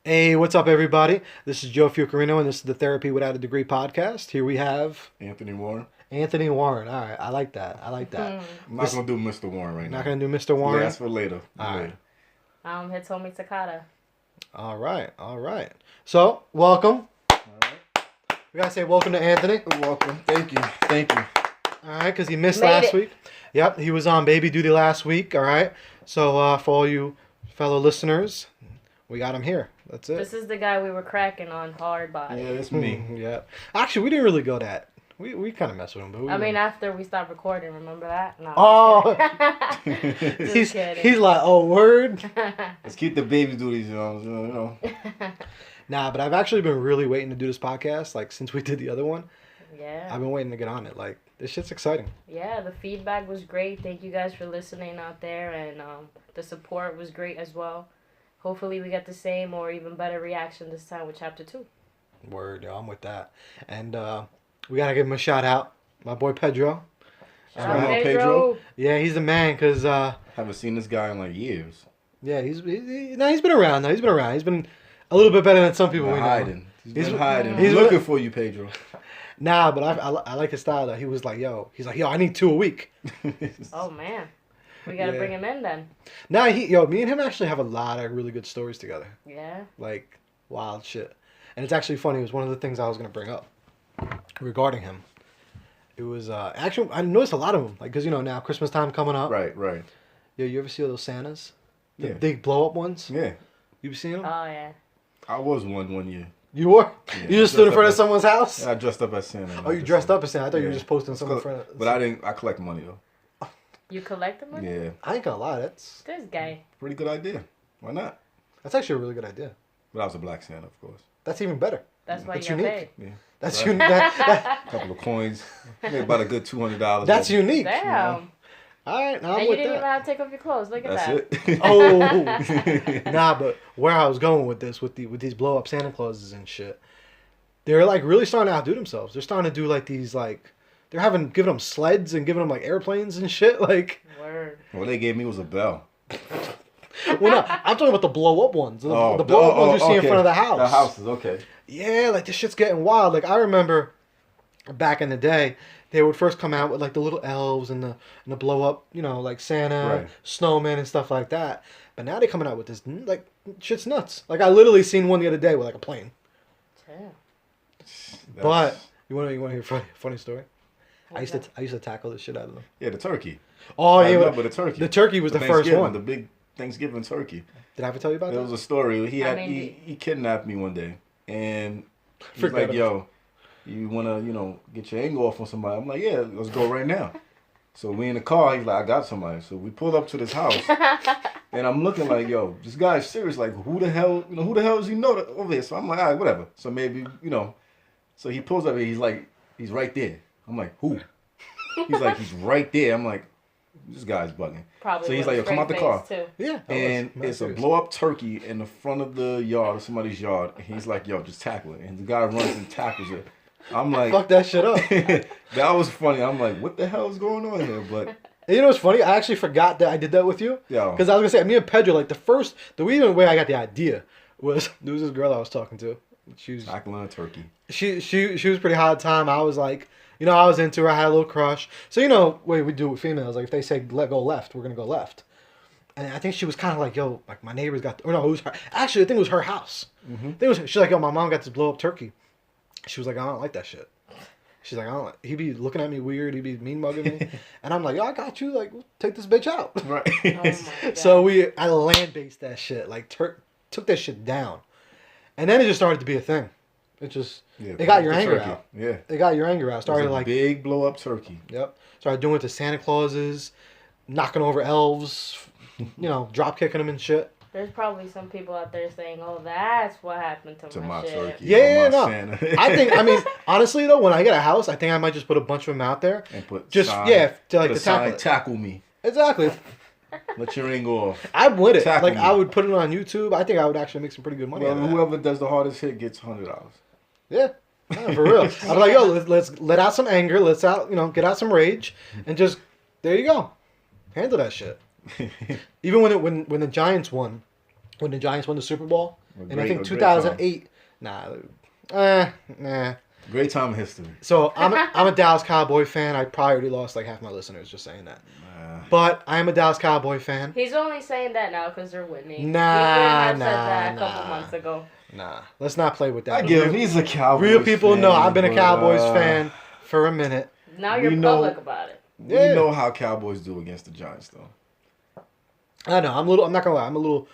Hey, what's up, everybody? This is Joe Fucarino, and this is the Therapy Without a Degree podcast. Here we have Anthony Warren. Anthony Warren. All right, I like that. I like that. I'm not going to do Mr. Warren right now. Not going to do Mr. Warren? Yeah, that's for later. All right. Hitomi Takata. All right. So, welcome. All right. We got to say welcome to Anthony. Welcome. Thank you. All right, because he missed last week. Yep, he was on baby duty last week, all right? So, for all you fellow listeners, we got him here. That's it. This is the guy we were cracking on hard body. Yeah, it's me. Yeah. Actually, we didn't really go that. We kind of messed with him, but after we stopped recording, remember that? No. Oh. Just kidding. He's like, oh, word. Let's keep the baby duties, you know. Nah, but I've actually been really waiting to do this podcast, like, since we did the other one. Yeah. I've been waiting to get on it. Like, this shit's exciting. Yeah, the feedback was great. Thank you guys for listening out there, and the support was great as well. Hopefully we get the same or even better reaction this time with Chapter 2. Word, yo, I'm with that. And we got to give him a shout out. My boy Pedro. Shout out Pedro. Yeah, he's the man, because... haven't seen this guy in, like, years. Yeah, he's been around, though. He's been a little bit better than some people we know. Hiding. He's been hiding. He's looking for you, Pedro. Nah, but I like his style, though. He was like, yo, I need 2 a week. Oh, man. We got to bring him in then. Nah, me and him actually have a lot of really good stories together. Yeah. Like, wild shit. And it's actually funny. It was one of the things I was going to bring up regarding him. It was, actually, I noticed a lot of them. Like, because, now Christmas time coming up. Right. Yo, you ever see those Santas? The Yeah. big blow-up ones? Yeah. You seen them? Oh, yeah. I was one year. You were? Yeah, You just stood in front of someone's house? Yeah, I dressed up as Santa. Oh, you dressed up as Santa? I thought you were just posting something in front of... But I collect money, though. You collect them? Yeah. I ain't gonna lie, that's This guy. Pretty good idea. Why not? actually a really good idea. But I was a black Santa, of course. That's even better. That's why That's you got unique. paid. Yeah. That's Right. unique. A couple of coins. Made about a good $200. That's unique. Damn. All right, now I'm And you with didn't that. even have to take off your clothes. Look at That's that. it. Oh, nah, but where I was going with this, with these blow up Santa Clauses and shit, they're like really starting to outdo themselves. They're starting to do like these like, they're giving them sleds and giving them like airplanes and shit. Like, Word. What they gave me was a bell. well, no, I'm talking about the blow up ones. The blow up ones you see in okay. front of the house. The houses, okay. Yeah, like this shit's getting wild. Like I remember back in the day, they would first come out with like the little elves and the blow up, like Santa, Right. snowman and stuff like that. But now they're coming out with this like shit's nuts. Like I literally seen one the other day with like a plane. Damn. But you want to hear a funny story? I What's used to tackle the shit out of them. Yeah, the turkey. Oh I yeah, remember the turkey. The turkey was the first Thanksgiving, one. The big Thanksgiving turkey. Did I ever tell you about There that? was a story. mean, He kidnapped me one day, and he's Forgot like, about "Yo, you wanna get your anger off on somebody?" I'm like, "Yeah, let's go right now." So we in the car. He's like, "I got somebody." So we pulled up to this house, and I'm looking like, "Yo, this guy's serious. Like, who the hell does he know that over here?" So I'm like, "All right, whatever." So maybe So he pulls up and he's like, "He's right there." I'm like, "Who?" He's like, "He's right there." I'm like, "This guy's bugging." Probably So he's with like, a "Yo, come out the straight car." face, too. Yeah. And it's a blow up turkey in the front of the yard of somebody's yard. And he's like, "Yo, just tackle it." And the guy runs and tackles it. I'm like, Fuck that shit up. that was funny. I'm like, what the hell is going on here? But And you know what's funny? I actually forgot that I did that with you. Yo. Because I was gonna say, me and Pedro, like the reason way I got the idea was there was this girl I was talking to. She was tackling a turkey. she was pretty hot time. I was like, I was into her. I had a little crush. So way we do with females, like if they say let go left, we're gonna go left. And I think she was kind of like, yo, like my neighbor's got, or no, it was her. Actually, I think it was her house. Mm-hmm. She's like, yo, my mom got this blow up turkey. She was like, I don't like that shit. She's like, he be looking at me weird. He be mean mugging me. And I'm like, yo, I got you. Like, take this bitch out. Right. Oh my God. So I land based that shit. Like, took that shit down. And then it just started to be a thing. It just, it got your anger turkey. out. Yeah. It got your anger out. Started It was a like, big blow up turkey. yep. Started doing it to Santa Clauses, knocking over elves, drop kicking them and shit. There's probably some people out there saying, "Oh, that's what happened To my my shit." turkey. Yeah, or my no. Santa. I mean, honestly though, when I get a house, I think I might just put a bunch of them out there. And put Just, sign, yeah, to like put to a sign, tackle it. tackle me. Exactly. Let your ring go off. I'm with it. Tackle Like, me. I would put it on YouTube. I think I would actually make some pretty good money Well, out of that. whoever does the hardest hit gets $100. Yeah. No, for real. I'm like, yo, let's let out some anger. Let's get out some rage. And just, there you go. Handle that shit. Even when the Giants won the Super Bowl, And I think 2008, nah. Great time in history. So I'm a Dallas Cowboy fan. I probably already lost like half my listeners just saying that. But I am a Dallas Cowboy fan. He's only saying that now because they're winning. Nah, he wouldn't have said that a couple months ago. Nah, let's not play with that. I give him. He's a Cowboys Real people fan, know I've been a but, Cowboys fan for a minute. Now you're public about it. We know how Cowboys do against the Giants, though. I know. I'm not gonna lie. I'm a little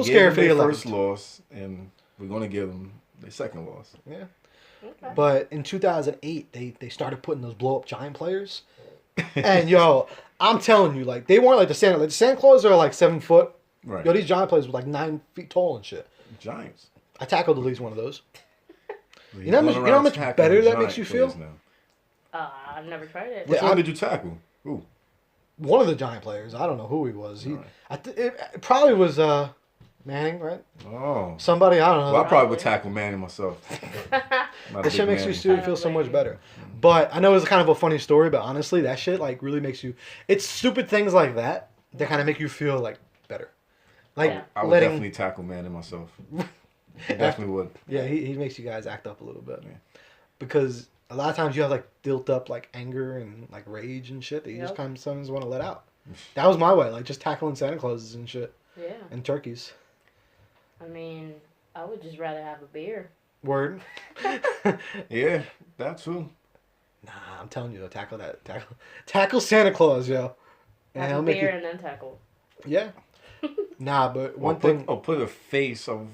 scared for the first loss, and we're gonna give them their second loss. Yeah. Okay. But in 2008, they started putting those blow up giant players, and yo, I'm telling you, like they weren't like the Santa Claus are like 7 foot. Right. Yo, these giant players were like 9 feet tall and shit. Giants. I tackled at least one of those. Well, You know how much better that makes you feel? I've never tried it. Which one did you tackle? Who? One of the giant players. I don't know who he was. It probably was Manning, right? Oh. Somebody, I don't know. Well, I probably would tackle Manning myself. That shit makes you feel so much better. But I know it's kind of a funny story, but honestly, that shit like really makes you. It's stupid things like that kind of make you feel like better. Like I would definitely tackle Manning myself. I definitely would. Yeah, he makes you guys act up a little bit, because a lot of times you have like built up like anger and like rage and shit that you just kind of sometimes want to let out. That was my way, like just tackling Santa Clauses and shit. Yeah. And turkeys. I mean, I would just rather have a beer. Word. Yeah, that too. Nah, I'm telling you, tackle Santa Claus, yo. And have a beer and then tackle. Yeah. Nah, but one thing. Put a face of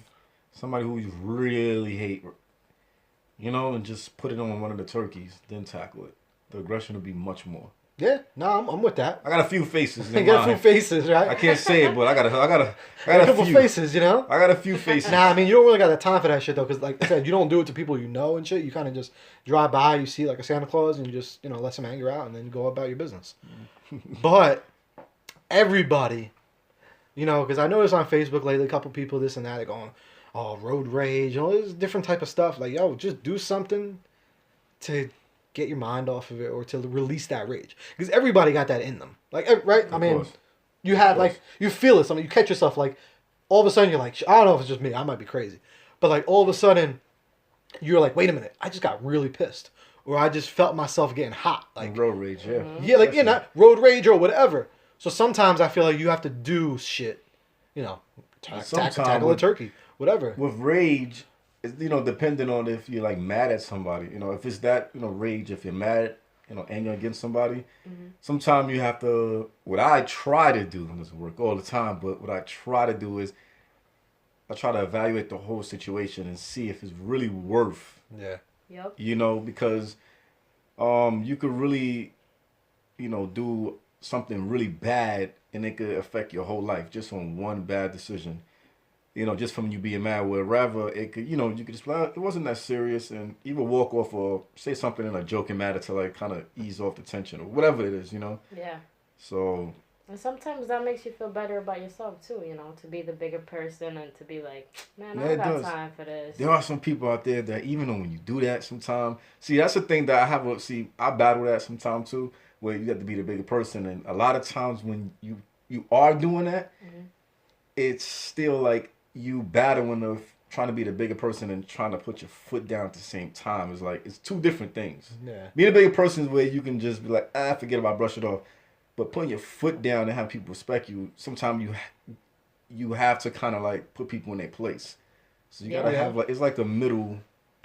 somebody who you really hate, and just put it on one of the turkeys, then tackle it. The aggression will be much more. Yeah, no, I'm with that. I got a few faces. I got a few faces, right? I can't say it, but I got a couple faces, I got a few faces. Nah, I mean, you don't really got the time for that shit though, because like I said, you don't do it to people you know and shit. You kind of just drive by, you see like a Santa Claus, and you just let some anger out, and then go about your business. But everybody, because I noticed on Facebook lately, a couple people this and that, they're going, oh, road rage, there's different type of stuff. Like, yo, just do something to get your mind off of it or to release that rage, because everybody got that in them, like, right? I mean, you have like, you feel it. Something you catch yourself like, all of a sudden you're like, I don't know if it's just me, I might be crazy, but like all of a sudden you're like, wait a minute, I just got really pissed, or I just felt myself getting hot, like road rage, not road rage or whatever. So sometimes I feel like you have to do shit, tackle a turkey, whatever. With rage, it's, depending on if you're like mad at somebody, if it's that, rage, if you're mad, anger against somebody, sometimes you have to, what I try to do, and it doesn't work all the time, but what I try to do is I try to evaluate the whole situation and see if it's really worth. Yeah. Yep. Because you could really, do something really bad and it could affect your whole life just on one bad decision. Just from you being mad, wherever it could, you could just be like, it wasn't that serious, and either walk off or say something in a joking manner to like kind of ease off the tension or whatever it is, Yeah. So. And sometimes that makes you feel better about yourself too, to be the bigger person and to be like, man, I don't got time for this. There are some people out there that even when you do that sometimes, see, that's the thing that I battle that sometimes too, where you have to be the bigger person, and a lot of times when you are doing that, it's still like you battling of trying to be the bigger person and trying to put your foot down at the same time. It's like, it's two different things. Yeah. Being a bigger person is where you can just be like, forget about, brush it off. But putting your foot down and have people respect you, sometimes you have to kind of like put people in their place. So you gotta have like, it's like a middle,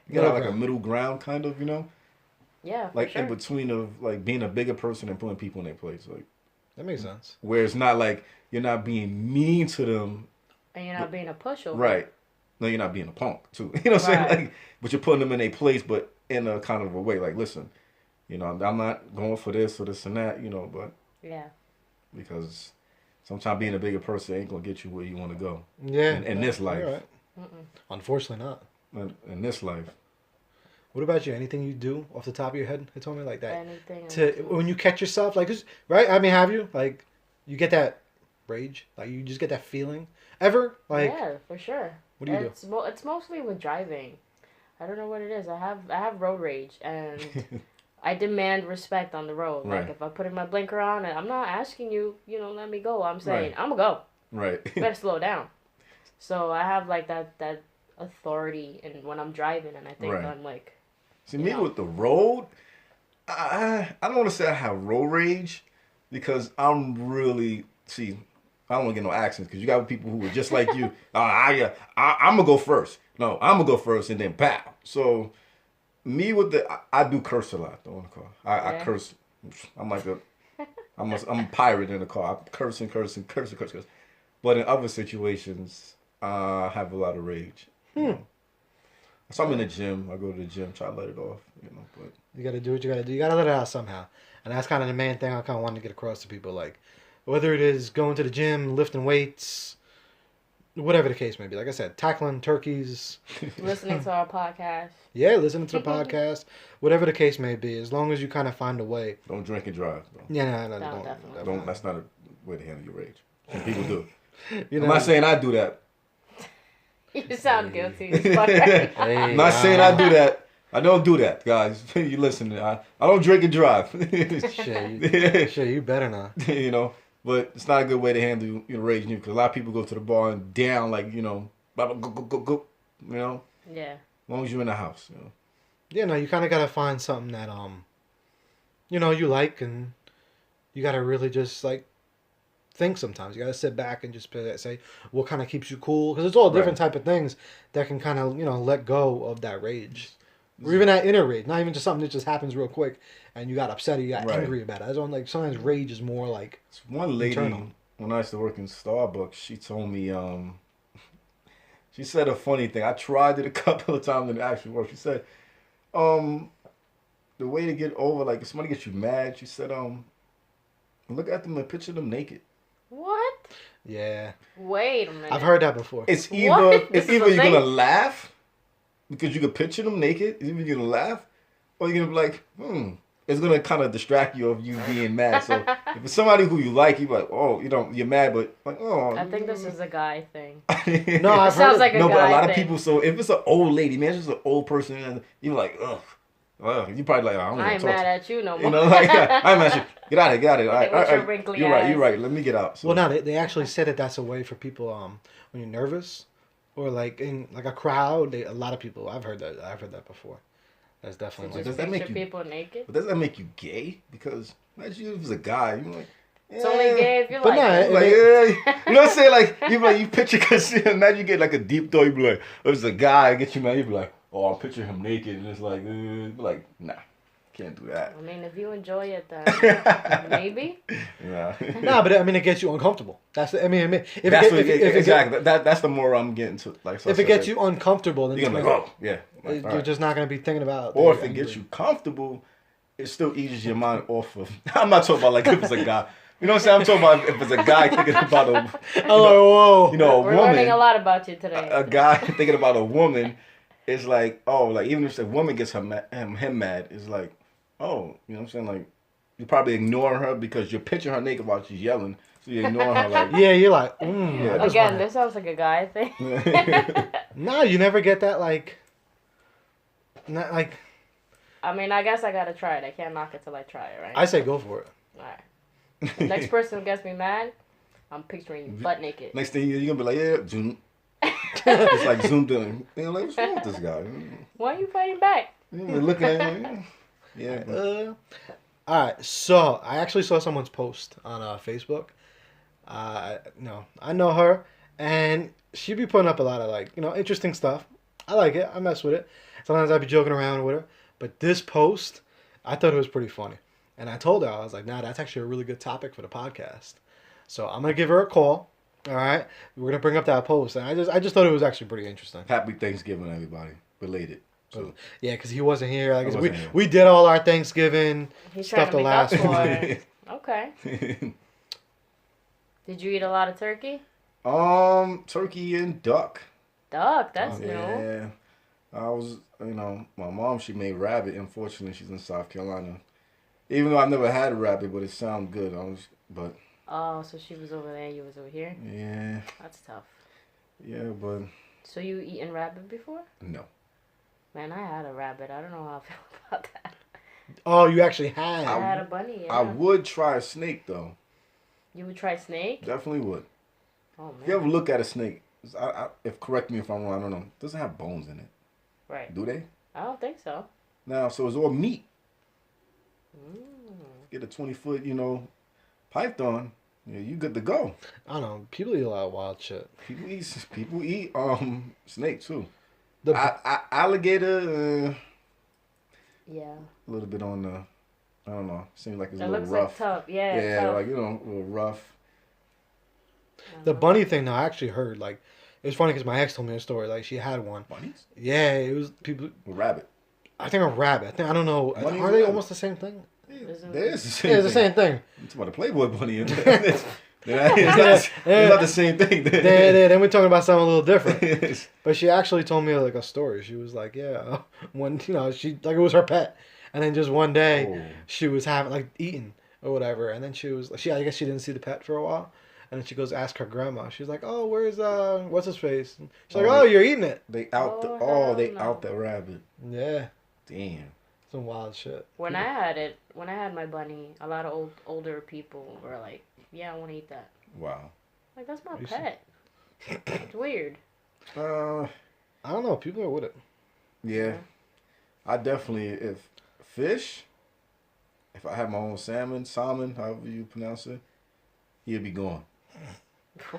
you gotta have like a middle ground kind of, Yeah. Like sure. in between of like being a bigger person and putting people in their place. Like, that makes sense. Where it's not like you're not being mean to them. And you're not being a pushover. Right. No, you're not being a punk too. You know what I'm saying? Like, but you're putting them in their place, but in a kind of a way. Like, listen, I'm not going for this or this and that, but. Yeah. Because sometimes being a bigger person ain't gonna get you where you want to go. Yeah. In this life. Right. Unfortunately not. In this life. What about you? Anything you do off the top of your head? It told me like that. Anything. When you catch yourself, like, right? I mean, have you? Like, you get that rage? Like, you just get that feeling? Ever? Like, yeah, for sure. What do you do? It's mostly with driving. I don't know what it is. I have road rage, and I demand respect on the road. Right. Like, if I put my blinker on, and I'm not asking you, let me go. I'm saying, I'm going to go. Right. You better slow down. So I have, like, that authority and when I'm driving, and I think Right. I'm like, See, you me know. with the road, I don't want to say I have road rage because I'm really, see, I don't want to get no accidents because you got people who are just like you. I'm going to go first. No, I'm going to go first and then pow. So, me with I do curse a lot though in the car. I Yeah. curse. I'm like I'm a pirate in the car. I'm cursing. But in other situations, I have a lot of rage. You know? So I'm in the gym. I go to the gym, try to let it off. But You gotta do what you gotta do. You gotta let it out somehow. And that's kind of the main thing I kind of want to get across to people. Like, whether it is going to the gym, lifting weights, whatever the case may be. Like I said, tackling turkeys. Listening to our podcast. Yeah, listening to the podcast. Whatever the case may be. As long as you kind of find a way. don't drink and drive. Though. Yeah, no, No, don't. definitely. Don't. That's not a way to handle your rage. Some people do. You I'm not saying I do that. You sound guilty as fuck right now. Hey, I'm not saying I do that. I don't do that, guys. You listen. I don't drink and drive. Shit, you better not. But it's not a good way to handle rage because a lot of people go to the bar and down like blah, blah, go, go, go, go. Yeah. As long as you're in the house. Yeah, no, you kind of gotta find something that you like, and you gotta really just like think. Sometimes you gotta sit back and just say what kind of keeps you cool, because it's all different type of things that can kind of let go of that rage, or even that inner rage. Not even just something that just happens real quick and you got upset or you got angry about it. I don't like sometimes rage is more like one lady internal. When I used to work in Starbucks, she told me she said a funny thing. I tried it a couple of times and it actually worked. She said the way to get over like if somebody gets you mad, she said look at them and picture them naked. What? Yeah. Wait a minute. I've heard that before. It's either What? it's This is either a you're thing? gonna laugh because you can picture them naked. It's either you're gonna laugh or you're gonna be like, It's gonna kind of distract you of you being mad. So if it's somebody who you like, you're like, oh, you're mad, but like, oh. I think this is a guy thing. No, I've It sounds heard like a no, but a guy lot of thing. people. So if it's an old lady, man, it's just an old person, and you're like, ugh. Well, you probably like, I don't I want ain't to talk mad to at you no you. more. Like, I'm mad at you. Get out of here, get out of here. All right, With all your right. wrinkly You're right, ass. you're right. Let me get out. So, Well, no, they actually said that's a way for people when you're nervous or like in like a crowd. A lot of people I've heard that before. That's So definitely just does that make picture you- people naked. but does that make you gay? Because imagine if it was a guy, you're like, It's only gay if you But like no, it. Like, yeah, you know what I'm saying? Like you picture, cause imagine you get like a deep thought. You be like, if it's a guy, get you mad. You be like, oh, I'll picture him naked, and it's like, nah, can't do that. I mean, if you enjoy it, then maybe. Yeah. No, but I mean, it gets you uncomfortable. That's if That's if that's the more I'm getting to. Like, so if it gets you uncomfortable, then you're gonna be like, oh, yeah. Like, you're all right. just not gonna be thinking about. Or if the it gets angry. you comfortable, it still eases your mind off of. I'm not talking about like if it's a guy. You know what I'm saying? I'm talking about if it's a guy thinking about whoa. a We're woman. learning a lot about you today. A guy thinking about a woman, it's like, oh, like even if the woman gets him mad, it's like, oh, you know what I'm saying? Like, you probably ignoring her because you're picturing her naked while she's yelling, so you ignore her like. Yeah, you're like, Yeah. I just Again, wanna- this sounds like a guy thing. No, you never get that like. Not like I mean, I guess I gotta try it. I can't knock it till I try it, right? I say, go for it. Alright. The next person who gets me mad, I'm picturing you butt naked. Next thing you're gonna be like, yeah, zoom. It's like zoomed in. You know, like, what's wrong with this guy? Why are you fighting back? You're looking at him. Yeah. But, All right, so I actually saw someone's post on Facebook. No, I know her, and she be putting up a lot of like interesting stuff. I like it. I mess with it. Sometimes I be joking around with her, but this post, I thought it was pretty funny, and I told her I was like, "Nah, that's actually a really good topic for the podcast." So I'm gonna give her a call. All right, we're gonna bring up that post, and I just thought it was actually pretty interesting. happy Thanksgiving, everybody. Belated. So, Yeah, because he wasn't here. Like I we wasn't here. we did all our Thanksgiving He's trying stuff to the make up last for one. it. Okay. Did you eat a lot of turkey? Turkey and duck. Duck, that's new. Yeah. I was, my mom, she made rabbit. Unfortunately, she's in South Carolina. Even though I've never had a rabbit, but it sounds good. But Oh, so she was over there, you was over here? yeah, That's tough. yeah, but So you eaten rabbit before? no. Man, I had a rabbit. I don't know how I feel about that. Oh, you actually had. I had a bunny, yeah. I would try a snake though. You would try snake? Definitely would. Oh, If you ever man. look at a snake, if correct me if I'm wrong, I don't know. It doesn't have bones in it, Right. do they? I don't think so. Now, so it's all meat. Mm. Get a 20-foot, python. Yeah, you good to go. I don't know. People eat a lot of wild shit. People eat snake too. The Alligator, Yeah. a little bit on the, I don't know. Seems like it's a It little looks rough. like tough. Yeah. Yeah, Tough. like a little rough. the bunny thing, though, I actually heard. Like, it was funny because my ex told me a story. Like, she had one. Bunnies? Yeah, it was people. A rabbit. I think a rabbit. I don't know. Bunny's Are a they rabbit. almost the same thing? Isn't There's the same Yeah, it's the same thing. I'm talking about the Playboy bunny. It's not the same thing. Then we're talking about something a little different. But she actually told me like a story. She was like, yeah, when she like it was her pet, and then just one day Oh. she was having like eating or whatever, and then I guess she didn't see the pet for a while, and then she goes ask her grandma. She's like, oh, where's what's his face? And she's like, Oh, oh, you're eating it. They hell they no. out the rabbit. Yeah, Damn. some wild shit. When I had my bunny, a lot of older people were like, "Yeah, I want to eat that." Wow. Like that's my You pet. It's weird. Uh, I don't know. People are with it. yeah. I definitely if I had my own salmon, however you pronounce it, he'd be gone.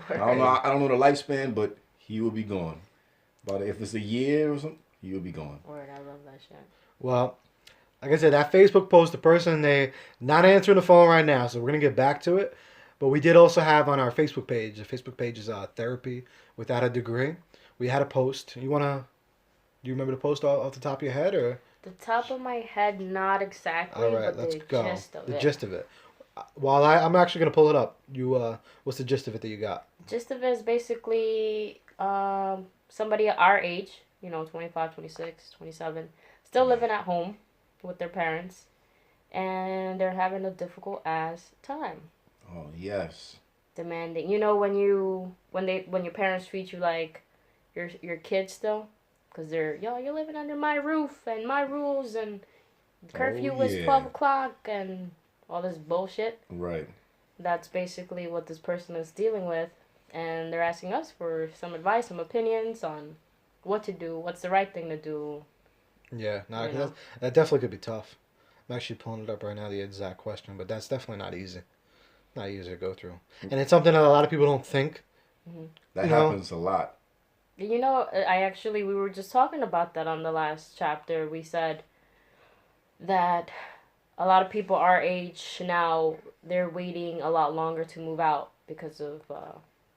I don't know. I don't know the lifespan, but he will be gone. But if it's a year or something, he will be gone. Word, I love that shit. Well, like I said, that Facebook post, the person they not answering the phone right now, so we're gonna get back to it. But we did also have on our Facebook page. The Facebook page is Therapy Without a Degree. We had a post. Do you remember the post off the top of your head, or? The top of my head, not exactly, All right, but let's the go. gist of The it. gist of it. While I'm actually gonna pull it up. What's the gist of it that you got? Gist of it is basically somebody our age, 25, 26, 27, still living at home with their parents, and they're having a difficult ass time. Oh yes. Demanding, when your parents treat you like your kid still, because you're living under my roof and my rules and curfew was yeah. 12 o'clock and all this bullshit. Right. That's basically what this person is dealing with, and they're asking us for some advice, some opinions on what to do, what's the right thing to do. Yeah, no, You know? that definitely could be tough. I'm actually pulling it up right now, the exact question, but that's definitely not easy. Not easy to go through, and it's something that a lot of people don't think. That happens a lot. We were just talking about that on the last chapter. We said that a lot of people our age now, they're waiting a lot longer to move out because of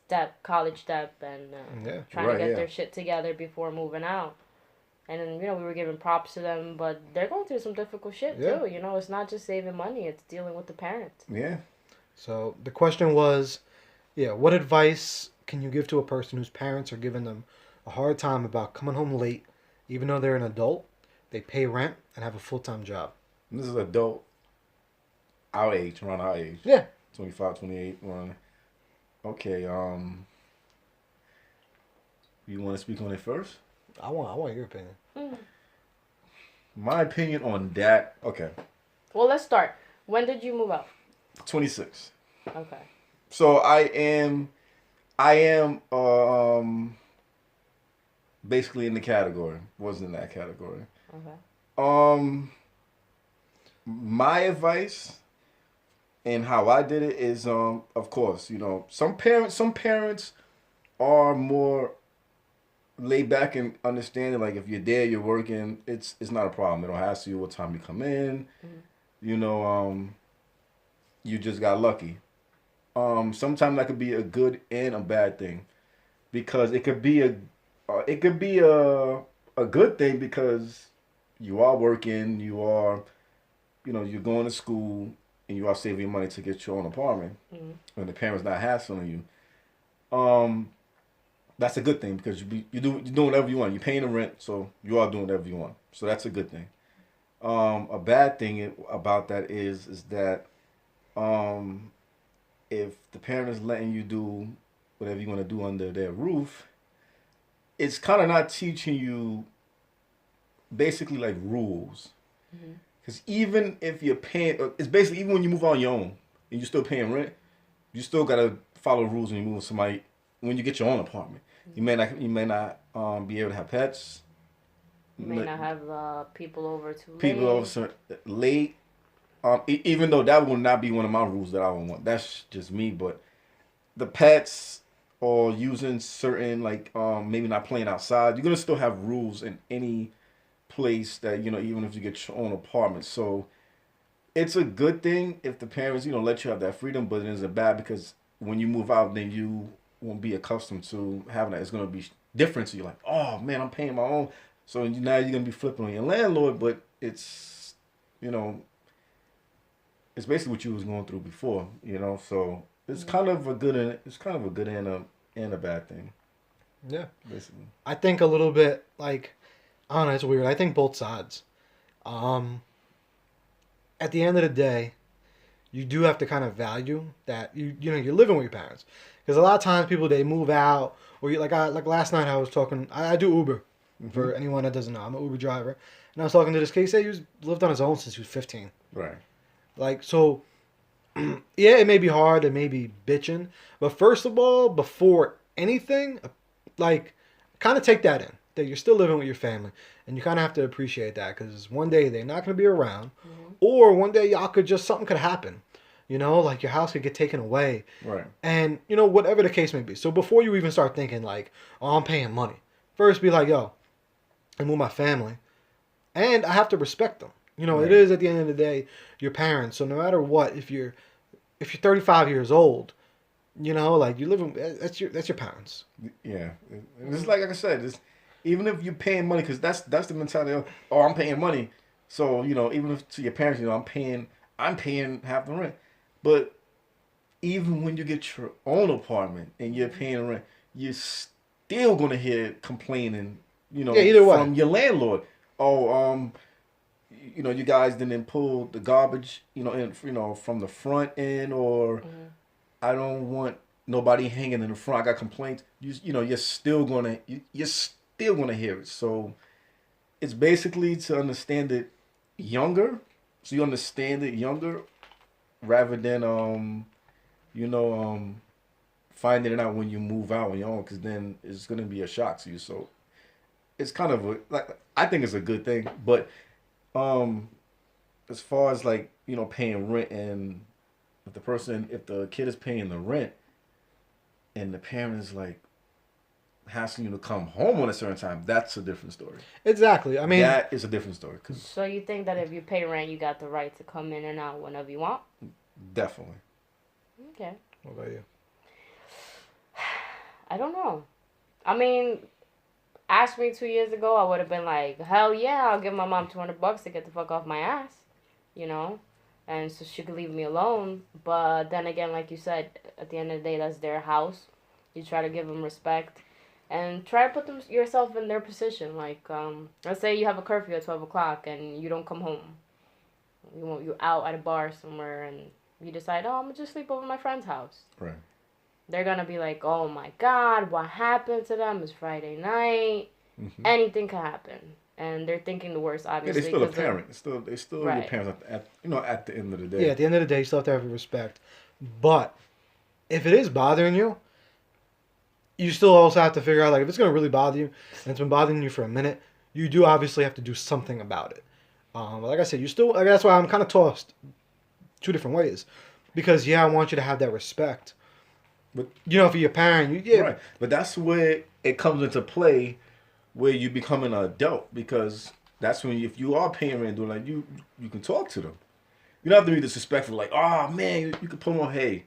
debt, college debt, and trying to get their shit together before moving out. And then, we were giving props to them, but they're going through some difficult shit too. It's not just saving money, it's dealing with the parents. Yeah. So the question was, what advice can you give to a person whose parents are giving them a hard time about coming home late, even though they're an adult, they pay rent, and have a full-time job? This is adult, around our age. Yeah. 25, 28, around. Okay, you want to speak on it first? I want your opinion. My opinion on that, okay. Well, let's start. When did you move out? 26. Okay. So I am basically in the category. Wasn't in that category. Okay. My advice and how I did it is of course, some parents are more laid back and understanding, like if you're there, you're working, it's not a problem. They don't ask you what time you come in. You just got lucky. Sometimes that could be a good and a bad thing, because it could be a good thing because you are working, you're going to school, and you are saving money to get your own apartment, and the parents not hassling you. That's a good thing because you're doing whatever you want. You're paying the rent, so you are doing whatever you want. So that's a good thing. A bad thing about that is that if the parent is letting you do whatever you want to do under their roof, it's kind of not teaching you basically like rules. Because even if you're paying, it's basically even when you move on your own and you're still paying rent, you still got to follow rules when you move with somebody, when you get your own apartment. You may not be able to have pets. You may not have people over too People late. over late. Even though that would not be one of my rules that I would want. That's just me. But the pets or using certain like maybe not playing outside, you're gonna still have rules in any place that even if you get your own apartment. So it's a good thing if the parents let you have that freedom, but it isn't bad because when you move out, then you won't be accustomed to having that. It's gonna be different. So you're like, oh man, I'm paying my own. So now you're gonna be flipping on your landlord, but you know it's basically what you was going through before. So it's Yeah. kind of a good and a bad thing, Yeah. basically. I think a little bit like I don't know. It's weird. I think both sides. Um, at the end of the day, you do have to kind of value that you're living with your parents because a lot of times people they move out or like last night I was talking. I do Uber Hmm. for anyone that doesn't know. I'm an Uber driver, and I was talking to this kid. He said he lived on his own since he was 15. Right. Like so, yeah, it may be hard, it may be bitching, but first of all, before anything, like, kind of take that in that you're still living with your family, and you kind of have to appreciate that because one day they're not going to be around, Hmm. or one day y'all could just something could happen, like your house could get taken away, Right. and whatever the case may be. So before you even start thinking like, oh, I'm paying money, first be like, yo, I'm with my family, and I have to respect them. It Right. is at the end of the day your parents. So no matter what, if you're 35 years old, like you live in that's your parents. Yeah. It's Hmm. like I said, even if you're paying money, because that's the mentality of, oh, I'm paying money. So even if to your parents, I'm paying half the rent. But even when you get your own apartment and you're Hmm. paying rent, you're still gonna hear complaining, Yeah, either way. from your landlord. Oh, you guys didn't pull the garbage, from the front end, or Hmm. I don't want nobody hanging in the front. I got complaints. You're still gonna hear it. So it's basically to understand it younger. So you understand it younger rather than you know finding it out when you move out on your own, because then it's gonna be a shock to you. So it's kind of I think it's a good thing, but um as far as like paying rent, and if the kid is paying the rent and the parent is like asking you to come home on a certain time, that's a different story. Exactly. I mean, That is a different story, because So you think that if you pay rent, you got the right to come in and out whenever you want? definitely. Okay. what about you? I don't know. I mean, ask me 2 years ago, I would have been like, hell yeah, I'll give my mom $200 to get the fuck off my ass, you know, and so she could leave me alone. But then again, like you said, at the end of the day, that's their house. You try to give them respect, and try to put yourself in their position. Like, let's say you have a curfew at 12 o'clock and you don't come home. You're out at a bar somewhere and you decide, oh, I'm gonna just sleep over at my friend's house. Right. They're gonna be like, oh my god, what happened to them? It's Friday night. Hmm. Anything can happen, and they're thinking the worst, Yeah, they're obviously, still a because of parent. They're still your right. parents at the end of the Yeah, day. at the end of the day, you still have to have respect. But if it is bothering you, you still also have to figure out like if it's gonna really bother you and it's been bothering you for a minute, you do obviously have to do something about it. Like I said, you still like that's why I'm kind of tossed two different ways because yeah, I want you to have that respect. But For your parent, yeah, right, but that's where it comes into play, where you become an adult, because that's when if you are paying rent, doing like you can talk to them. You don't have to be disrespectful, like, oh man, you can put on, hey,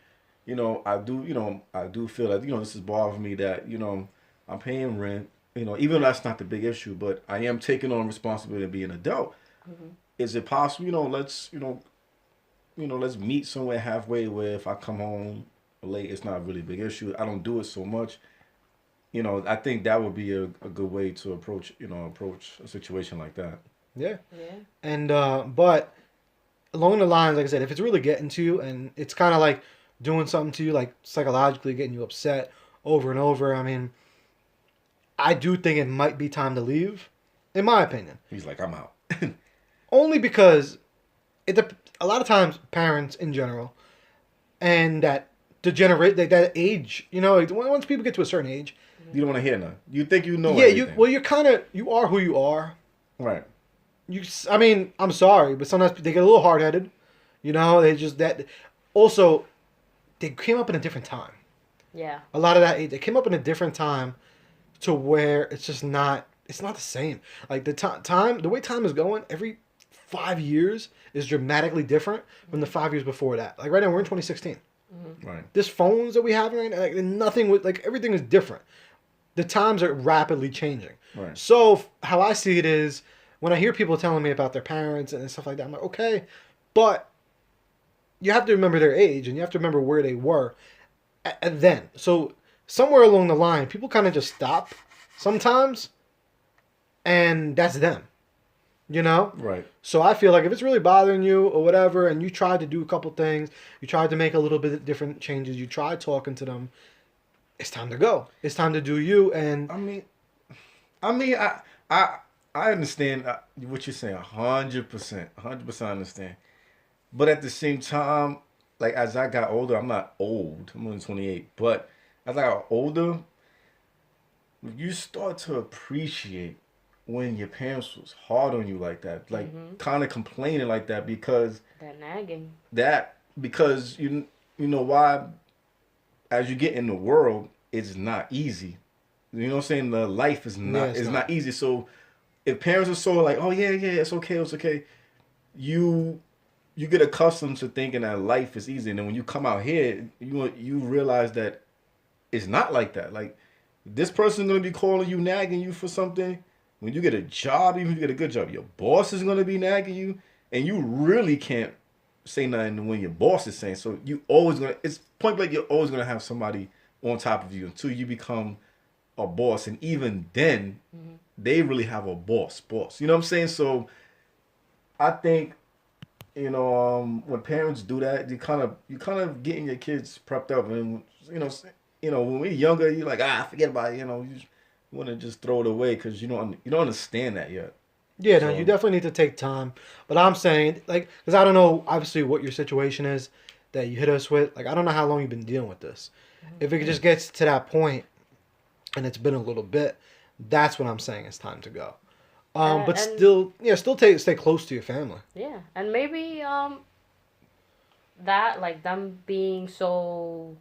I do feel that, this is bothering me that, I'm paying rent, even though that's not the big issue, but I am taking on responsibility of being an adult. Hmm. Is it possible, let's meet somewhere halfway where if I come home late, it's not really a big issue. I don't do it so much. I think that would be a good way to approach a situation like that. yeah. Yeah. And but along the lines, like I said, if it's really getting to you and it's kind of like doing something to you, like psychologically getting you upset over and over, I mean, I do think it might be time to leave, in my opinion. He's like, I'm out. Only because a lot of times parents in general and that age, once people get to a certain age, You don't want to hear none. You think you know Yeah, everything. you are who you are. Right. I mean, I'm sorry, but sometimes they get a little hard headed. You know, they just that. Also, they came up in a different time. Yeah. A lot of that they came up in a different time, to where it's just not. It's not the same. Like the way time is going, every 5 years is dramatically different from the 5 years before that. Like right now, we're in 2016. Right. This phones that we have right now, like nothing with like everything is different. The times are rapidly changing. Right. So how I see it is, when I hear people telling me about their parents and stuff like that, I'm like, okay, but you have to remember their age and you have to remember where they were then. So somewhere along the line, people kind of just stop sometimes, and that's them. You know? Right. So I feel like if it's really bothering you or whatever, and you tried to do a couple things, you tried to make a little bit of different changes, you tried talking to them, it's time to go. It's time to do you. And I understand what you're saying 100%. 100% understand. But at the same time, like as I got older, I'm not old. I'm only 28. But as I got older, you start to appreciate when your parents was hard on you like that, like kind of complaining like that because That nagging. Because you know why, as you get in the world, it's not easy. You know what I'm saying? The life is not not easy. So if parents are so like, oh yeah, it's okay, you get accustomed to thinking that life is easy, and then when you come out here, you realize that it's not like that. Like this person's gonna be calling you, nagging you for something. When you get a job, even if you get a good job, your boss is gonna be nagging you, and you really can't say nothing when your boss is saying. So you always gonna, it's point blank, you're always gonna have somebody on top of you until you become a boss, and even then, they really have a boss. You know what I'm saying? So I think, when parents do that, you kind of getting your kids prepped up, and when we're younger, you're like, forget about it. You want to just throw it away because you don't understand that yet. yeah, no, you definitely need to take time. But I'm saying, like, because I don't know, obviously, what your situation is that you hit us with. Like, I don't know how long you've been dealing with this. If it just gets to that point, and it's been a little bit, that's what I'm saying. It's time to go. But still stay close to your family. Yeah, and maybe that, like them being so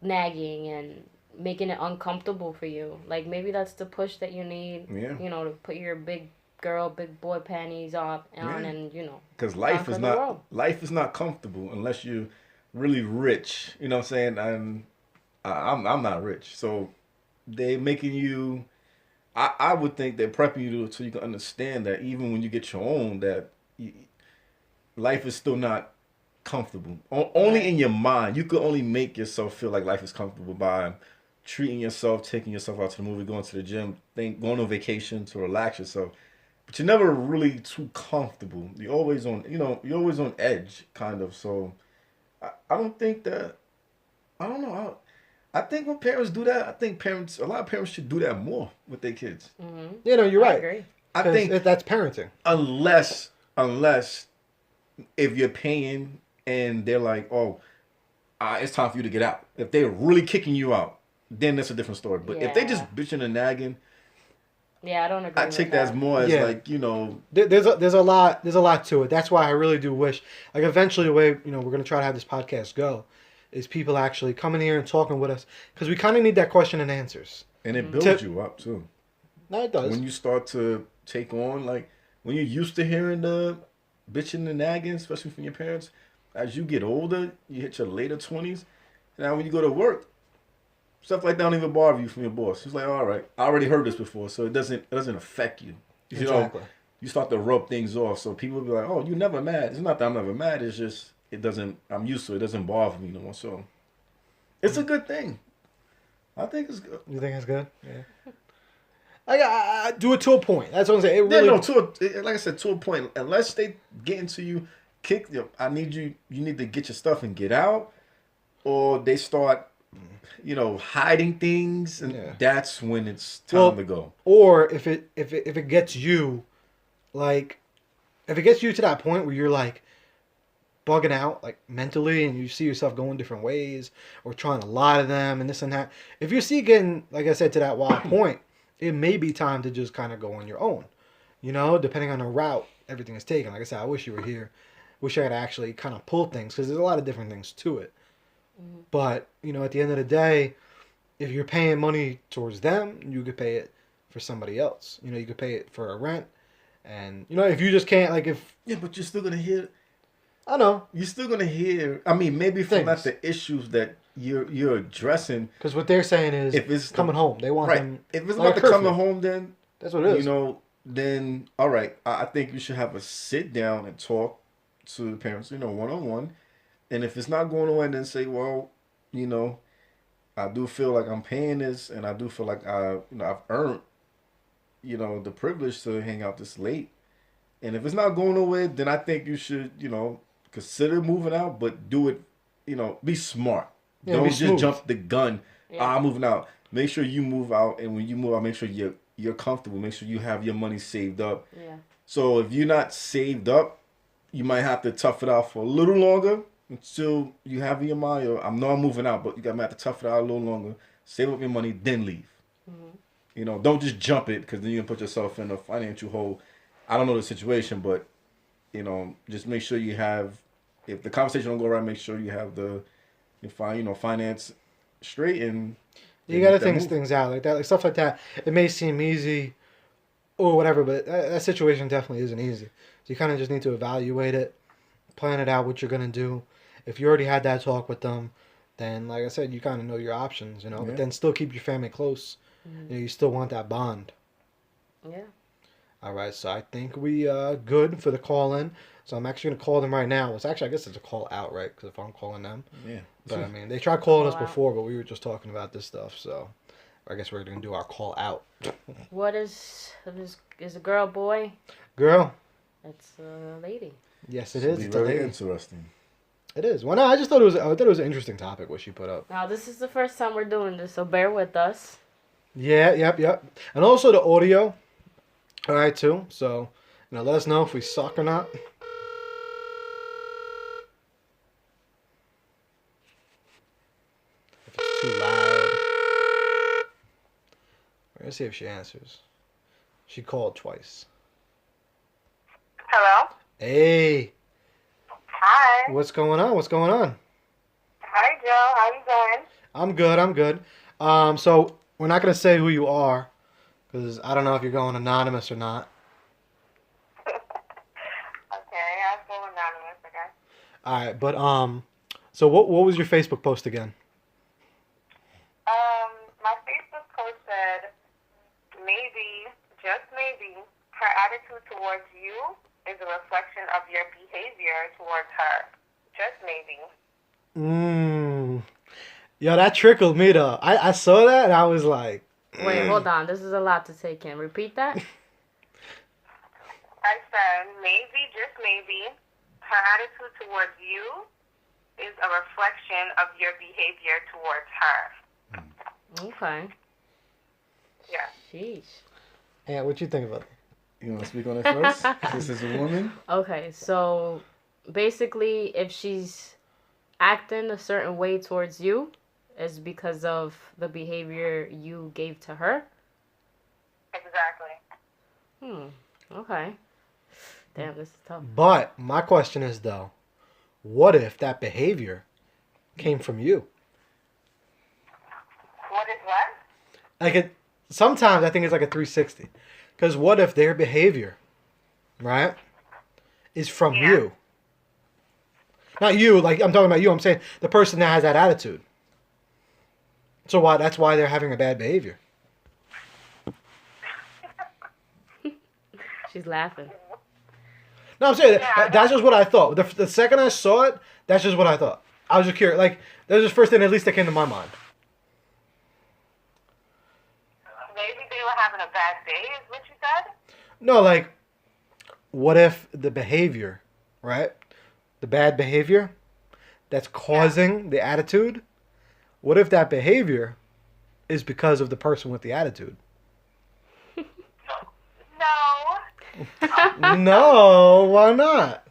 nagging and making it uncomfortable for you, like maybe that's the push that you need. Yeah. To put your big girl, big boy panties on, and because life is not comfortable unless you're really rich. You know what I'm saying? I'm not rich, so they making you. I would think they're prepping you so you can understand that even when you get your own, that life is still not comfortable. Only in your mind. You could only make yourself feel like life is comfortable by treating yourself, taking yourself out to the movie, going to the gym, going on vacation to relax yourself. But you're never really too comfortable. You're always on, you're always on edge, kind of. So I don't think that. I don't know. I think when parents do that, a lot of parents should do that more with their kids. Mm-hmm. You're right. I agree. I think that's parenting. Unless if you're paying and they're like, oh, it's time for you to get out. If they're really kicking you out, then that's a different story. But if they just bitching and nagging, I don't agree. I take that as more as like, There's a lot to it. That's why I really do wish, like, eventually the way we're gonna try to have this podcast go, is people actually coming here and talking with us, because we kind of need that question and answers. And it builds you up too. No, it does. When you start to take on, like, when you're used to hearing the bitching and nagging, especially from your parents, as you get older, you hit your later 20s. Now when you go to work, stuff like that don't even bother you from your boss. It's like, all right, I already heard this before, so it doesn't affect you. Exactly. You start to rub things off, so people will be like, oh, you're never mad. It's not that I'm never mad. It's just I'm used to it. It doesn't bother me no more. So it's a good thing. I think it's good. You think it's good? Yeah. I do it to a point. That's what I'm saying. It really... like I said, to a point. Unless they get into you, you need to get your stuff and get out, or they start, hiding things, and that's when it's time to go. Or if it gets you, like, if it gets you to that point where you're like, bugging out like mentally and you see yourself going different ways or trying to lie to them and this and that, if you see getting, like I said, to that wild point, it may be time to just kind of go on your own. You know, depending on the route everything is taken. Like I said, I wish you were here. Wish I could actually kind of pull things because there's a lot of different things to it. Mm-hmm. But, you know, at the end of the day, if you're paying money towards them, you could pay it for somebody else. You know, you could pay it for a rent. And, you know, if you just can't, like, if... Yeah, but you're still going to hear... I know. You're still going to hear... I mean, maybe from Things. not the issues that you're addressing. Because what they're saying is if it's coming home. They want them... If it's like about the coming home, then... That's what it is. You know, then, all right. I think you should have a sit down and talk to the parents, you know, one-on-one. And if it's not going away, then say, well, you know, I do feel like I'm paying this, and I do feel like I've earned, you know, the privilege to hang out this late. And if it's not going away, then I think you should, you know, consider moving out, but do it, you know, be smart. Yeah, Don't be just smooth. jump the gun. Yeah. I'm moving out. Make sure you move out, and when you move out, make sure you're comfortable. Make sure you have your money saved up. Yeah. So if you're not saved up, you might have to tough it out for a little longer until you have in your mind, I'm moving out, but you might have to tough it out a little longer, save up your money, then leave. Mm-hmm. You know, don't just jump it because then you can put yourself in a financial hole. I don't know the situation, but, you know, just make sure you have, if the conversation don't go right, make sure you have finance straight and You got to think things out like that, like stuff like that. It may seem easy or whatever, but that situation definitely isn't easy. So you kind of just need to evaluate it, plan it out what you're going to do. If you already had that talk with them, then, like I said, you kind of know your options, you know, but then still keep your family close. Mm-hmm. You know, you still want that bond. Yeah. All right, so I think we good for the call in. So I'm actually going to call them right now. It's actually, I guess it's a call out, right? Because if I'm calling them. Yeah. But, I mean, they tried calling us Call out. before, but we were just talking about this stuff. So I guess we're going to do our call out. What is a girl, boy? Girl. It's a lady. Yes, it is. It's It's a very lady. interesting. It is. Well, no, I thought it was an interesting topic what she put up. Now, this is the first time we're doing this, so bear with us. Yeah, yep. And also the audio. All right, too. So, you know, let us know if we suck or not. If it's too loud. We're going to see if she answers. She called twice. Hello? Hey, Hi. what's going on? What's going on? Hi, Joe. How you doing? I'm good. So we're not going to say who you are because I don't know if you're going anonymous or not. Okay, I'll go anonymous, okay? All right, but so what was your Facebook post again? My Facebook post said, maybe, just maybe, her attitude towards you is a reflection of your behavior towards her. Just maybe. Yo, that trickled me though. I saw that and I was like, Wait, hold on. This is a lot to take in. Repeat that. I said, maybe, just maybe, her attitude towards you is a reflection of your behavior towards her. Okay. Yeah. Sheesh. yeah, what you think about it? You want to speak on it first? This is a woman. Okay, so basically, if she's acting a certain way towards you, it's because of the behavior you gave to her. Exactly. Okay. Damn, this is tough. But my question is though, what if that behavior came from you? What is what? Like sometimes I think it's like a 360. Because what if their behavior, right, is from you? Not you, like I'm talking about you. I'm saying the person that has that attitude. So that's why they're having a bad behavior. She's laughing. No, I'm saying that's just what I thought. The second I saw it, that's just what I thought. I was just curious. Like that was the first thing at least that came to my mind. Maybe they were having a bad day, is what you said? No, like, what if the behavior, right? The bad behavior that's causing the attitude, what if that behavior is because of the person with the attitude? No. No, why not?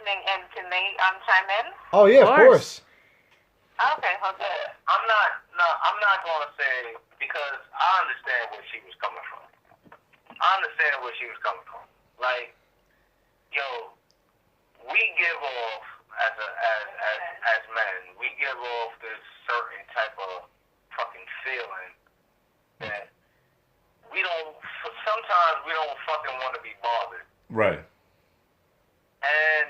listening in. Can they chime in? Oh yeah, of course. Okay, hold on. I'm not gonna say, because I understand where she was coming from. Like, yo, we give off as men, we give off this certain type of fucking feeling that sometimes we don't fucking want to be bothered. Right. And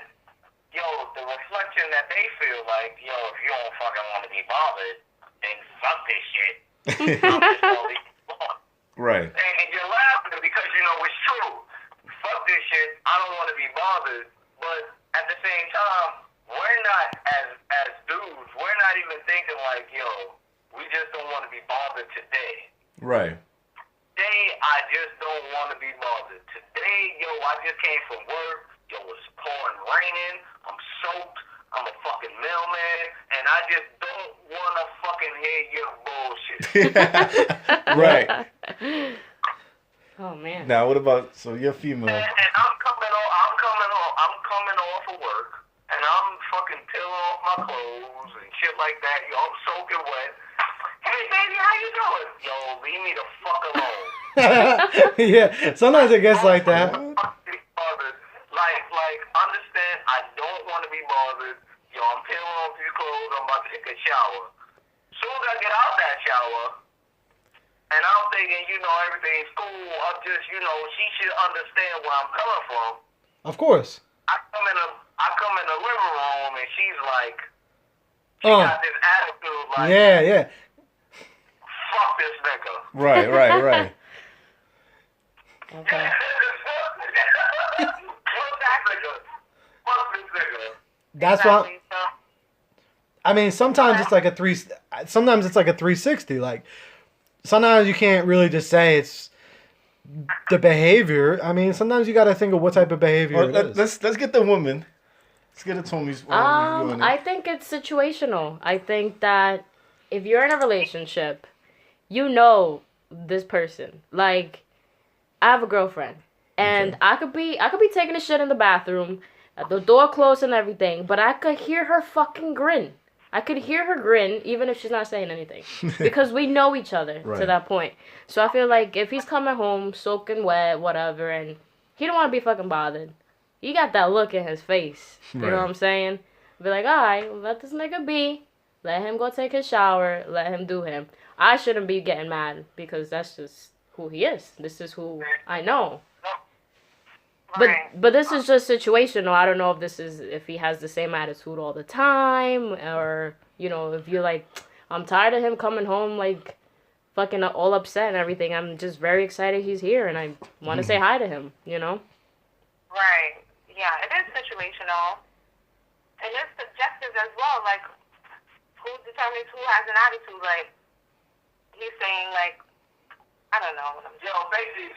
yo, the reflection that they feel like, yo, if you don't fucking want to be bothered, then fuck this shit. I'm just gonna leave you alone. Right. And you're laughing because you know it's true. Fuck this shit. I don't want to be bothered. But at the same time, we're not as dudes. We're not even thinking like, yo, we just don't want to be bothered today. Right. Today, I just don't want to be bothered. Today, yo, I just came from work. Yo, it's pouring raining. I'm soaked. I'm a fucking mailman, and I just don't want to fucking hear your bullshit. Right. Oh man. Now, what about, so you're female? And I'm coming off of work, and I'm fucking peeling off my clothes and shit like that. Yo, I'm soaking wet. Hey, baby, how you doing? Yo, leave me the fuck alone. Yeah, sometimes it gets like that. Like, understand, I don't want to be bothered. Yo, I'm peeling off these clothes. I'm about to take a shower. Soon as I get out that shower, and I'm thinking, you know, everything's cool. I'm just, you know, she should understand where I'm coming from. Of course. I come in the living room, and she's like, she got this attitude like, yeah. fuck this nigga. Right. Okay. Fuck this nigga. That's why. Exactly. So, I mean, sometimes it's like a 360. Like, sometimes you can't really just say it's the behavior. I mean, sometimes you got to think of what type of behavior Well, it is. let's get the woman. Let's get it Tommy's. I think it's situational. I think that if you're in a relationship, you know this person. Like, I have a girlfriend, and Okay. I could be taking a shit in the bathroom, the door closed and everything, but I could hear her fucking grin. I could hear her grin even if she's not saying anything, because we know each other Right. to that point. So I feel like if he's coming home soaking wet, whatever, and he don't want to be fucking bothered, he got that look in his face. You Right. know what I'm saying? Be like, all right, let this nigga be. Let him go take his shower. Let him do him. I shouldn't be getting mad because that's just who he is. This is who I know. right. But this is just situational. I don't know if he has the same attitude all the time, or you know, if you're like, I'm tired of him coming home like fucking all upset and everything. I'm just very excited he's here and I want to say hi to him. You know. Right. Yeah, it is situational. And it's subjective as well. Like, who determines who has an attitude? Like, he's saying, like, I don't know. Yo, basically, if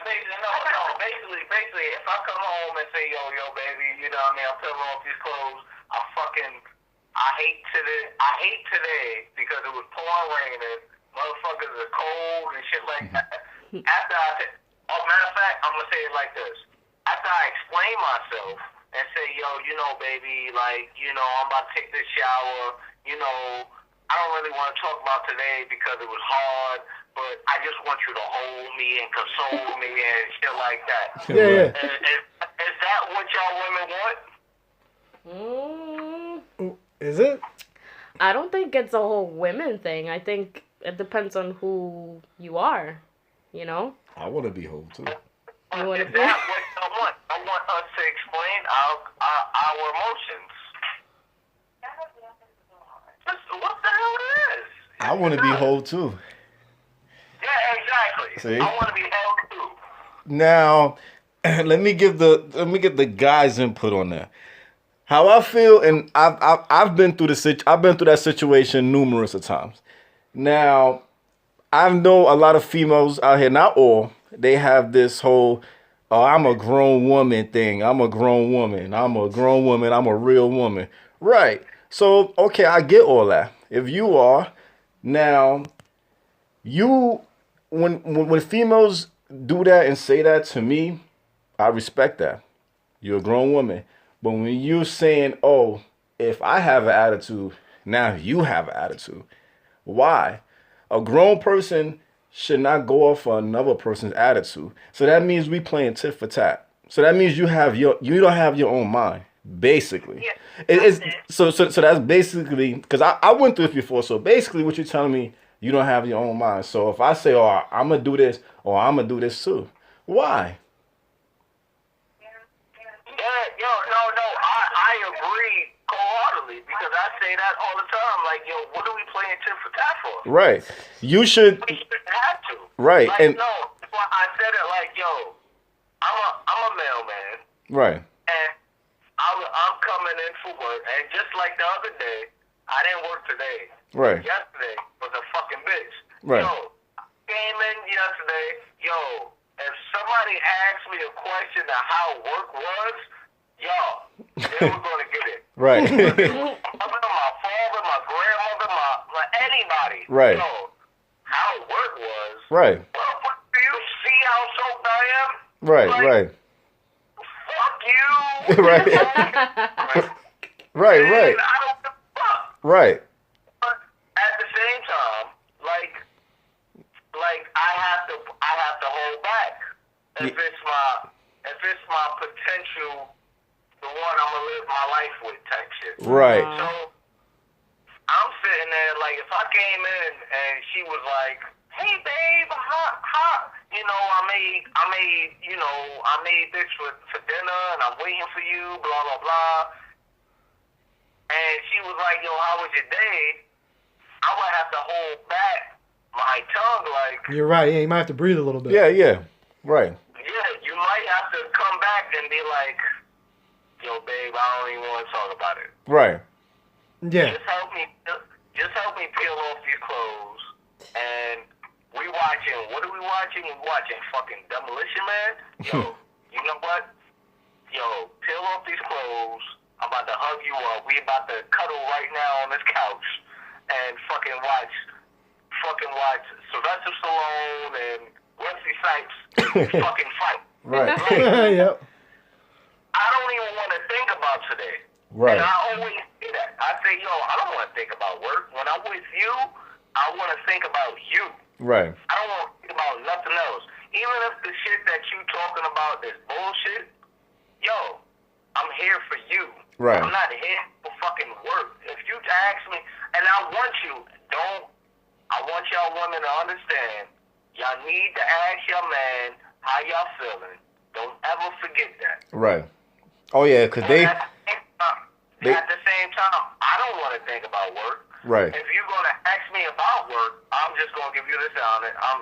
I come home and say, yo, baby, you know what I mean, I'm peeling off these clothes, I hate today because it was pouring raining, motherfuckers are cold and shit like that. Matter of fact, I'm gonna say it like this. After I explain myself and say, yo, you know, baby, like, you know, I'm about to take this shower, you know, I don't really want to talk about today because it was hard, but I just want you to hold me and console me and shit like that. Yeah. Is that what y'all women want? Is it? I don't think it's a whole women thing. I think it depends on who you are. You know. I want to be whole too. You want to Is be. that what I want? I want us to explain our emotions. What the hell is? I want to be whole too. Yeah, exactly. See? I want to be held too. Now, let me get the guys' input on that. How I feel, and I've been through that situation numerous of times. Now, I know a lot of females out here, not all, they have this whole, oh, I'm a grown woman thing. I'm a grown woman. I'm a real woman. Right. So, okay, I get all that. If you are, now, when females do that and say that to me, I respect that. You're a grown woman. But when you're saying, oh, if I have an attitude, now you have an attitude. Why? A grown person should not go off on another person's attitude. So that means we playing tit for tat. So that means you don't have your own mind, basically. Yeah, It's that's so that's basically because I went through this before. So basically, what you're telling me, you don't have your own mind. So if I say, oh, I'm gonna do this, or I'm gonna do this too, why? Yeah, yo, no, I agree wholeheartedly because I say that all the time. Like, yo, what are we playing tit for tat for? Right. You should. We shouldn't have to. Right. Like, And no, I said it like, yo, I'm a mailman, right. and I'm coming in for work, and just like the other day, I didn't work today. Right. Yesterday was a fucking bitch. Right. Yo, I came in yesterday, yo, if somebody asked me a question of how work was, yo, they were going to get it. Right. My mother, my father, my grandmother, my anybody. Right. Yo, how work was. Right. Well, do you see how soaked I am? Right. Like, Right. fuck you. Right. Right. And Right. I don't give a fuck. Right. But at the same time, like I have to hold back. If it's my potential, the one I'm gonna live my life with type shit. Right. So I'm sitting there like if I came in and she was like, "Hey babe, how you know I made this for dinner and I'm waiting for you, blah blah blah," and she was like, "Yo, how was your day?" I would have to hold back my tongue like, You're right. Yeah, you might have to breathe a little bit. Yeah. Yeah. Right. yeah, you might have to come back and be like, "Yo, babe, I don't even want to talk about it. Right. Yeah. Just help me peel off these clothes." And we watching. What are we watching? We watching fucking Demolition Man. Yo, you know what? Yo, peel off these clothes. I'm about to hug you up. We about to cuddle right now on this couch and fucking watch Sylvester Stallone and Wesley Snipes fucking fight. Right. Yep. I don't even want to think about today. Right. And I always say that. I say, yo, I don't want to think about work. When I'm with you, I want to think about you. Right. I don't want to think about nothing else. Even if the shit that you talking about is bullshit, yo, I'm here for you. Right. I'm not here for fucking work. If you ask me, and I want y'all women to understand, y'all need to ask your man how y'all feeling. Don't ever forget that. Right. Oh yeah, cause they. At the same time, I don't want to think about work. Right. If you're gonna ask me about work, I'm just gonna give you this on it. I'm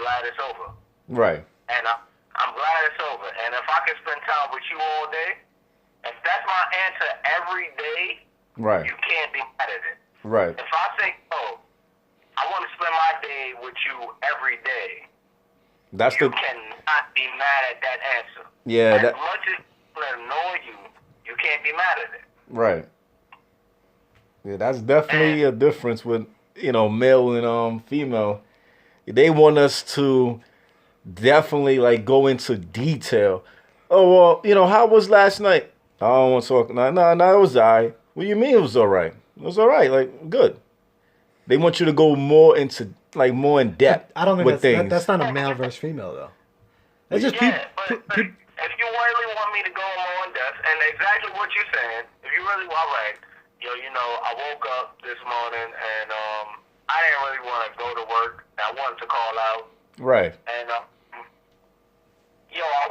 glad it's over. Right. And I'm glad it's over. And if I can spend time with you all day, if that's my answer every day, Right. you can't be mad at it. Right. If I say, oh, I want to spend my day with you every day, That's you the. cannot be mad at that answer. Yeah. As That. much as people annoy you, you can't be mad at it. Right. Yeah, that's definitely a difference with male and female. They want us to definitely like go into detail. Oh well, how was last night? I don't want to talk. No, it was alright. What do you mean it was alright? It was alright. Like good. They want you to go more in depth. I don't think with things. that's not a male versus female though. That's just Yeah, but people. if you really want me to go more in depth, and exactly what you're saying, if you really want, like, yo, I woke up this morning and I didn't really want to go to work. I wanted to call out, Right. and I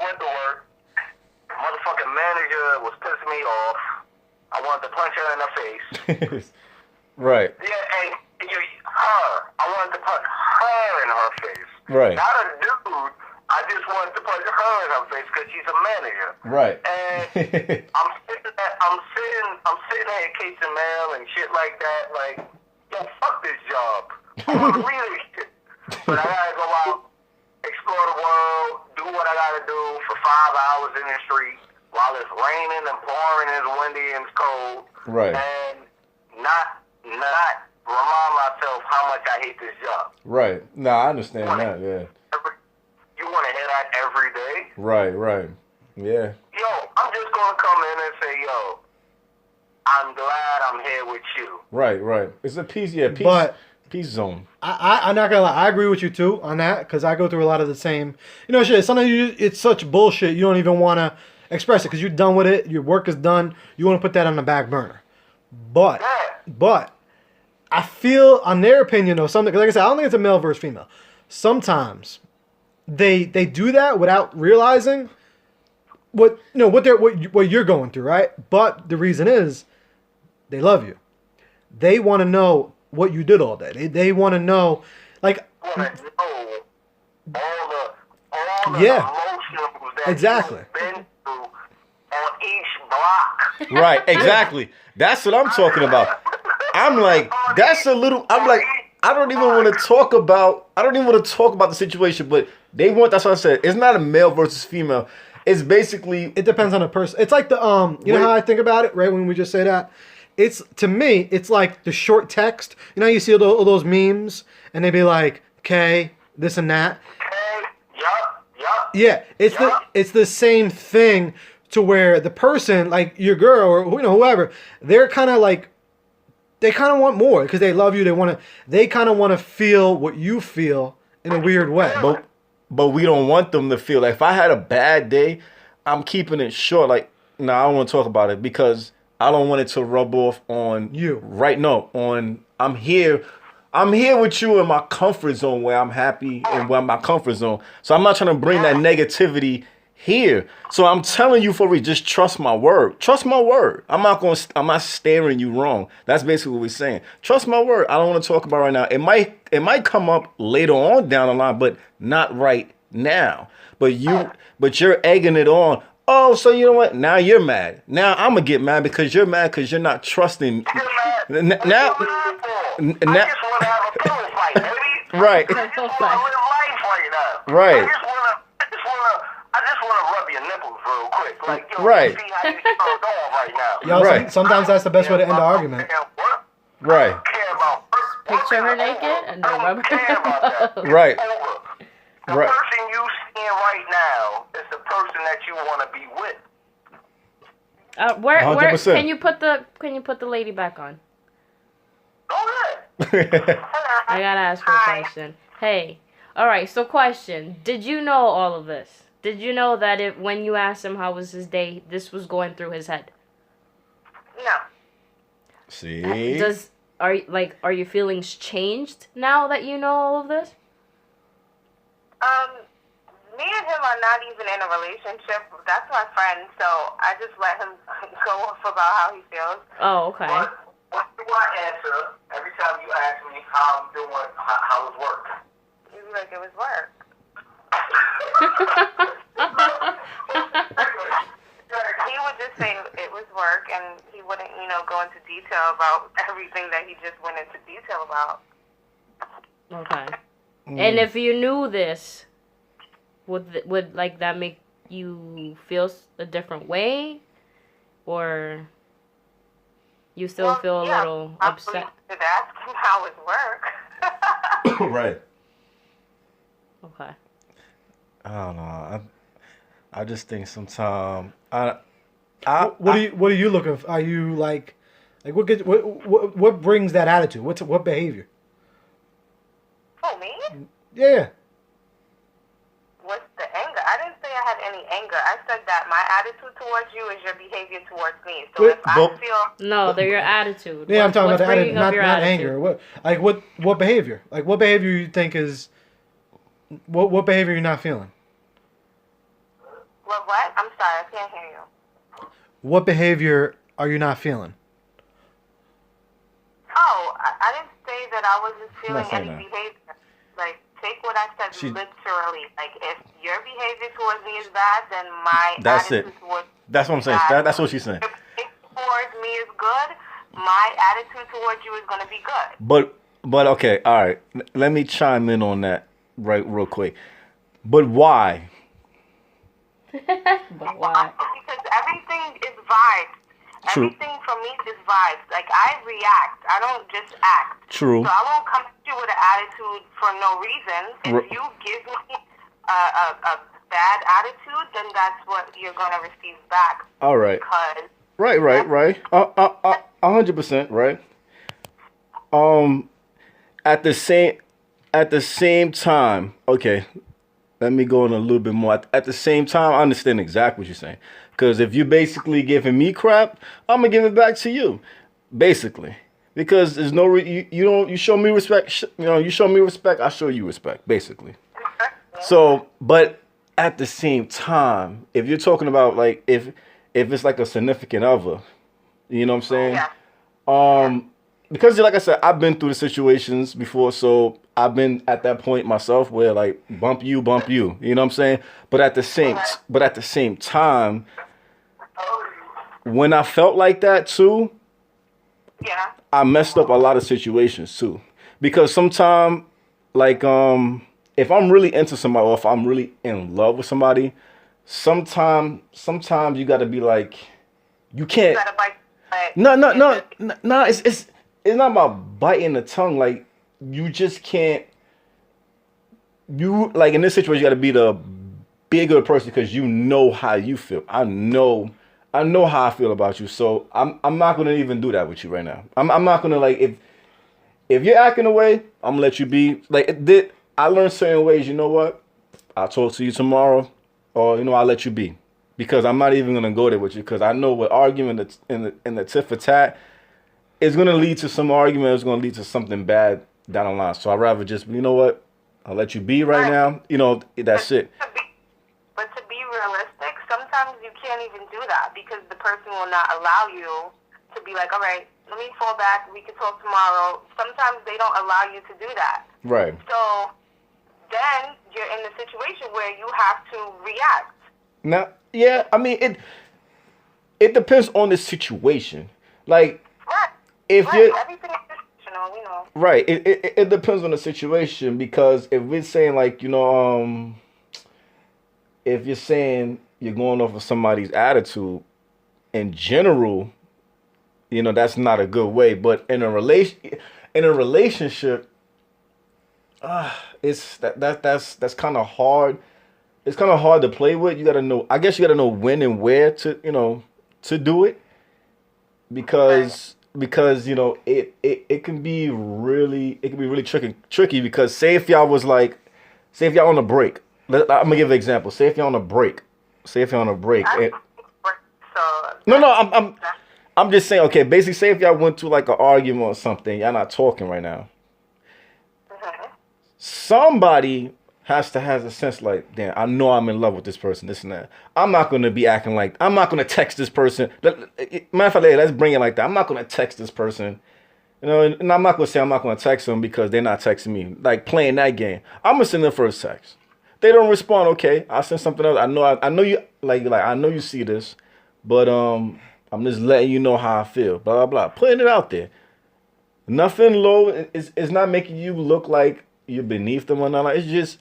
went to work. The motherfucking manager was pissing me off. I wanted to punch her in the face. Right. Yeah, and her. I wanted to punch her in her face. Right. Not a dude. I just wanted to punch her in her face because she's a manager. Right. And I'm sitting there casing mail and shit like that. Like, yo, fuck this job. I want to read this shit, but I gotta go out, explore the world, do what I gotta do for 5 hours in the street while it's raining and pouring and it's windy and it's cold. Right. And not remind myself how much I hate this job. Right. No, I understand that. Yeah. You want to hear that every day? Right. Right. Yeah. Yo, I'm just gonna come in and say, yo, I'm glad I'm here with you. Right. It's a peace, peace zone. I'm not gonna lie. I agree with you too on that because I go through a lot of the same. Shit. Sometimes it's such bullshit you don't even want to express it because you're done with it. Your work is done. You want to put that on the back burner. But I feel, on their opinion, though, something. Like I said, I don't think it's a male versus female. Sometimes they do that without realizing what you're going through, right? But the reason is they love you. They want to know what you did all day. They want to know, like, All the emotions that exactly. you've been through on each block. Right, exactly. That's what I'm talking about. I'm like, that's a little. I'm like, I don't even want to talk about the situation. But they want. That's what I said. It's not a male versus female. It's basically. It depends on the person. It's like the You know how I think about it, right? When we just say that. It's, to me, it's like the short text. You know, you see all those memes, and they be like, "Okay, this and that." Yup. Yeah, it's the same thing to where the person, like your girl or whoever, they're kind of like, they kind of want more because they love you. They kind of want to feel what you feel in a weird way. But we don't want them to feel like if I had a bad day, I'm keeping it short. Like, no, I don't want to talk about it because I don't want it to rub off on you. Right? No, I'm here with you in my comfort zone where I'm happy and where my comfort zone. So I'm not trying to bring that negativity here. So I'm telling you for real, just trust my word. Trust my word. I'm not staring you wrong. That's basically what we're saying. Trust my word. I don't want to talk about it right now. It might come up later on down the line, but not right now. But you're egging it on. Oh, so you know what? Now you're mad. Now I'm gonna get mad because you're mad because you're not trusting. Now, I just want to have a pillow fight, baby. Right. I just want to live life right now. Right. I just want to rub your nipples real quick. Like, yo, Right. see how you start going right now. Yo, Right. Sometimes that's the best way to end the argument. Right. I don't care about Picture her naked and then rub care about that. Right. Over. The Right. person you seeing right now is the person that you want to be with. Where 100%. can you put the lady back on? Go ahead. I gotta ask her a question. Hey, all right. So, question: did you know all of this? Did you know that when you asked him how was his day, this was going through his head? No. See? Are your feelings changed now that you know all of this? Me and him are not even in a relationship. That's my friend, so I just let him go off about how he feels. Oh, okay. What do I answer every time you ask me how I'm doing, how was work? He was like, it was work. He would just say it was work, and he wouldn't, go into detail about everything that he just went into detail about. Okay. And if you knew this, would like that make you feel a different way, or you still feel a little upset? Did ask him how it work. Right. Okay. I don't know. I just think sometimes What are you looking for? Are you like what brings that attitude? What behavior? Oh, me? Yeah. What's the anger? I didn't say I had any anger. I said that my attitude towards you is your behavior towards me. So if I feel... No, they're your attitude. Yeah, I'm talking about the attitude, bringing up not your attitude? anger. What behavior? Like, what behavior you think is... What behavior you're not feeling? What? I'm sorry, I can't hear you. What behavior are you not feeling? Oh, I didn't say that I wasn't feeling not saying any that. behavior. Like, take what I said literally. Like, if your behavior towards me is bad, then my That's attitude it. towards That's what I'm saying. bad. That's what she's saying. If it towards me is good, my attitude towards you is going to be good. But okay, all right. Let me chime in on that real quick. But why? But why? Because everything is vibes. True. Everything for me is vibes. Like, I react. I don't just act. True. So I won't come at you with an attitude for no reason. If you give me a bad attitude, then that's what you're gonna receive back. All right. Because Right. 100%, right? At the same time, okay, let me go in a little bit more. At the same time, I understand exactly what you're saying. Because if you're basically giving me crap, I'm gonna give it back to you, basically. Because there's no you show me respect. You show me respect. I show you respect, basically. So, but at the same time, if you're talking about like if it's like a significant other, you know what I'm saying? yeah, Because like I said, I've been through the situations before, so I've been at that point myself where like bump you, you know what I'm saying? But at the same time, when I felt like that too, yeah, I messed up a lot of situations too. Because sometimes, like if I'm really into somebody or if I'm really in love with somebody, sometimes you gotta be like, you you can't. gotta bite. No. It's not about biting the tongue. Like you just can't. You like in this situation, you got to be the bigger person because you know how you feel. I know how I feel about you. So I'm not gonna even do that with you right now. I'm not gonna like if you're acting away, I'm gonna let you be. Like I learned certain ways. You know what? I'll talk to you tomorrow, or I'll let you be. Because I'm not even gonna go there with you. Because I know with arguing in the tit for tat, it's gonna lead to some argument. It's gonna lead to something bad down the line. So I'd rather just, you know what? I'll let you be right now. That's it. But to be realistic, sometimes you can't even do that because the person will not allow you to be like, all right, let me fall back. We can talk tomorrow. Sometimes they don't allow you to do that. Right. So then you're in the situation where you have to react. Now, yeah, I mean it depends on the situation. Like Right. if Right. you're Everything is situational, we know. right, it depends on the situation because if we're saying like, if you're saying you're going off of somebody's attitude in general, that's not a good way. But in a relationship, it's that's kind of hard. It's kind of hard to play with. You gotta know. I guess you gotta know when and where to do it, because it can be really tricky because say if y'all on a break. I'm gonna give an example. Say if you're on a break. And, So no, I'm just saying. Okay, basically, say if y'all went to like an argument or something, y'all not talking right now. Somebody has to have a sense like, damn, I know I'm in love with this person, this and that. I'm not gonna be acting like I'm not gonna text this person. Matter of fact, let's bring it like that. I'm not gonna text this person, and I'm not gonna say I'm not gonna text them because they're not texting me. Like playing that game. I'm gonna send them first text. They don't respond. Okay, I'll send something else. I know you like I know you see this, but I'm just letting you know how I feel. Blah blah blah. Putting it out there. Nothing low is not making you look like you're beneath them or not. It's just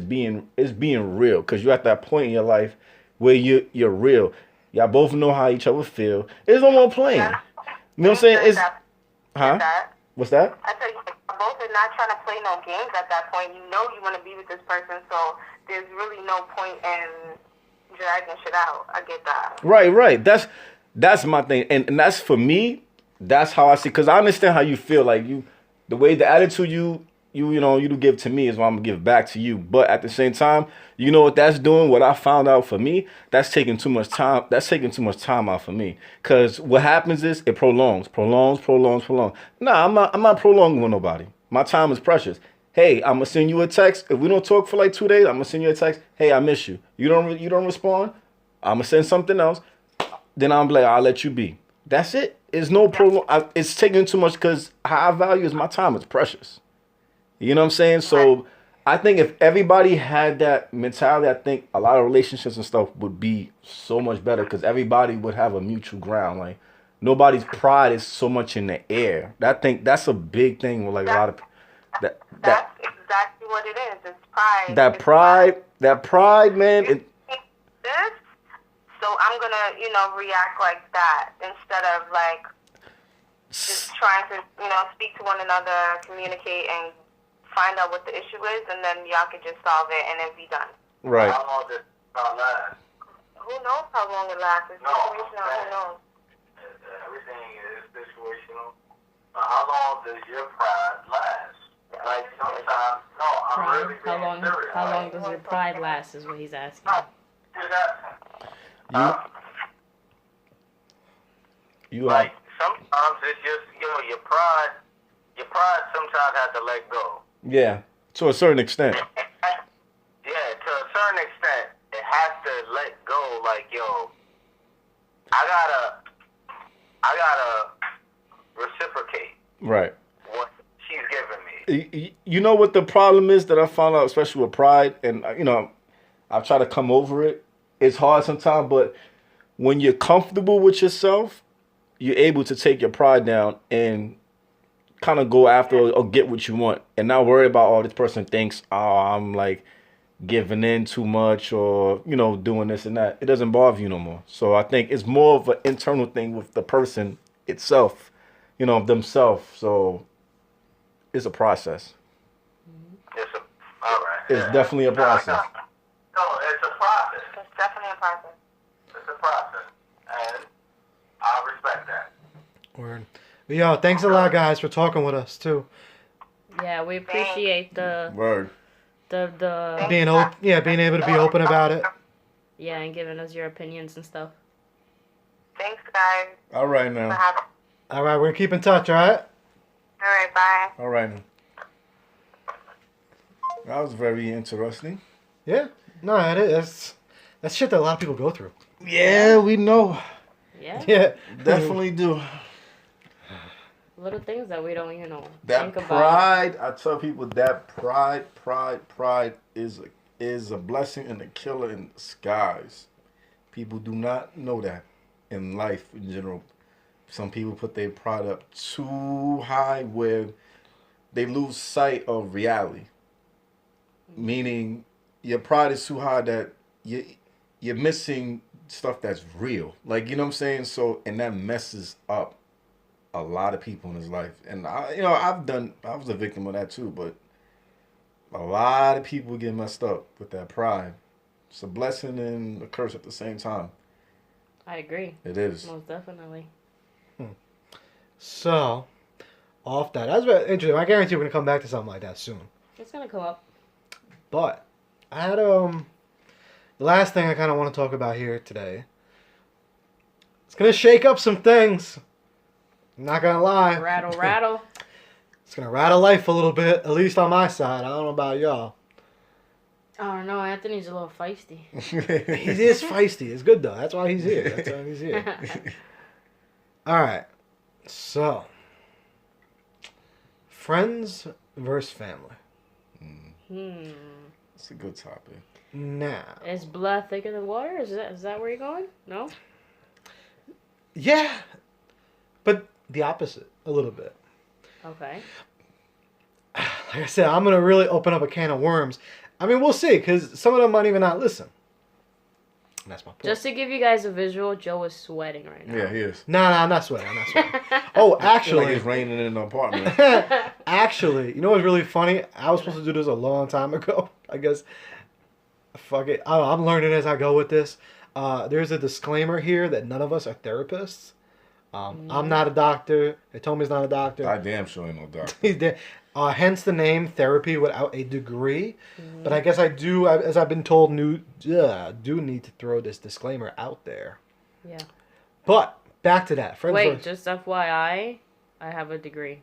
being real because you're at that point in your life where you're real. Y'all both know how each other feel. It's no more playing. Yeah. You know what I'm saying? It's Huh? What's that? I said both are not trying to play no games at that point. You know you want to be with this person, so there's really no point in dragging shit out. I get that. Right. That's my thing, and that's for me. That's how I see. Because I understand how you feel. Like the way the attitude you do give to me is what I'm gonna give back to you. But at the same time, you know what that's doing? What I found out for me, that's taking too much time. That's taking too much time out for me. Cause what happens is it prolongs. Nah, I'm not prolonging with nobody. My time is precious. Hey, I'm gonna send you a text. If we don't talk for like 2 days, I'm gonna send you a text. Hey, I miss you. You don't respond. I'm gonna send something else. Then I'm like, I'll let you be. That's it. It's no prolong. It's taking too much because how I value is my time is precious. You know what I'm saying? So I think if everybody had that mentality, I think a lot of relationships and stuff would be so much better because everybody would have a mutual ground. Like nobody's pride is so much in the air. I think that's a big thing with like a lot of That's exactly what it is. It's pride. That pride, man. This, so I'm gonna, react like that instead of like just trying to, speak to one another, communicate, and find out what the issue is, and then y'all can just solve it and then be done. Right. How long does Not last. Who knows how long it lasts? It's No, situational. Who knows? Everything is situational. But how long does your pride last? Like sometimes, no, I'm Pride. really being serious. How long does your pride last? Is what he's asking. No, just asking. You Like sometimes it's just your pride. Your pride sometimes has to let go. yeah, to a certain extent. Yeah, to a certain extent, it has to let go. Like I gotta reciprocate Right. what she's giving me. You know what the problem is that I found out, especially with pride, and I've tried to come over it. It's hard sometimes, but when you're comfortable with yourself, you're able to take your pride down and kind of go after or get what you want, and not worry about this person thinks, oh, I'm like giving in too much or doing this and that. It doesn't bother you no more. So I think it's more of an internal thing with the person itself, themselves. So it's a process. It's all right. It's definitely a process. No, it's a process. It's definitely a process. It's a process, and I respect that. Word. But yo, thanks a lot, guys, for talking with us too. Yeah, we appreciate the Word. Being able to be open about it. Yeah, and giving us your opinions and stuff. Thanks, guys. All right For now. having. All right, we're gonna keep in touch. All right. All right, bye. All right now. That was very interesting. Yeah. No, it is. That's shit that a lot of people go through. Yeah, we know. Yeah. Yeah. Definitely do. Little things that we don't, That think about. pride, I tell people that pride is a blessing and a killer in disguise. People do not know that in life in general. Some people put their pride up too high where they lose sight of reality. Meaning your pride is too high that you're missing stuff that's real. Like, you know what I'm saying? So, and that messes up a lot of people in his life. And I was a victim of that too, but a lot of people get messed up with that pride. It's a blessing and a curse at the same time. I agree. It is. Most definitely. So, off that, that's very interesting. I guarantee we're gonna come back to something like that soon. It's gonna come up. But I had the last thing I kind of want to talk about here today. It's gonna shake up some things. I'm not gonna lie. Rattle, rattle. It's gonna rattle life a little bit, at least on my side. I don't know about y'all. I don't know. Anthony's a little feisty. He is feisty. It's good though. That's why he's here. That's why he's here. All right. So, friends versus family. It's a good topic. Now. Is blood thicker than water? Is that where you're going? No? Yeah, but the opposite a little bit. Okay. Like I said, I'm gonna really open up a can of worms. I mean, we'll see, because some of them might even not listen. And that's my point. Just to give you guys a visual, Joe is sweating right now. Yeah, he is. No, I'm not sweating. Oh, I feel actually, like it's raining in an apartment. actually, you know what's really funny? I was supposed to do this a long time ago. I guess. Fuck it. I don't know, I'm learning as I go with this. There's a disclaimer here that none of us are therapists. I'm not a doctor. Hitomi's not a doctor. I damn sure ain't no doctor. He's dead. Hence the name therapy without a degree. But I guess I do, as I've been told, do need to throw this disclaimer out there. Yeah. But back to that. Friends Wait, versus- just FYI, I have a degree.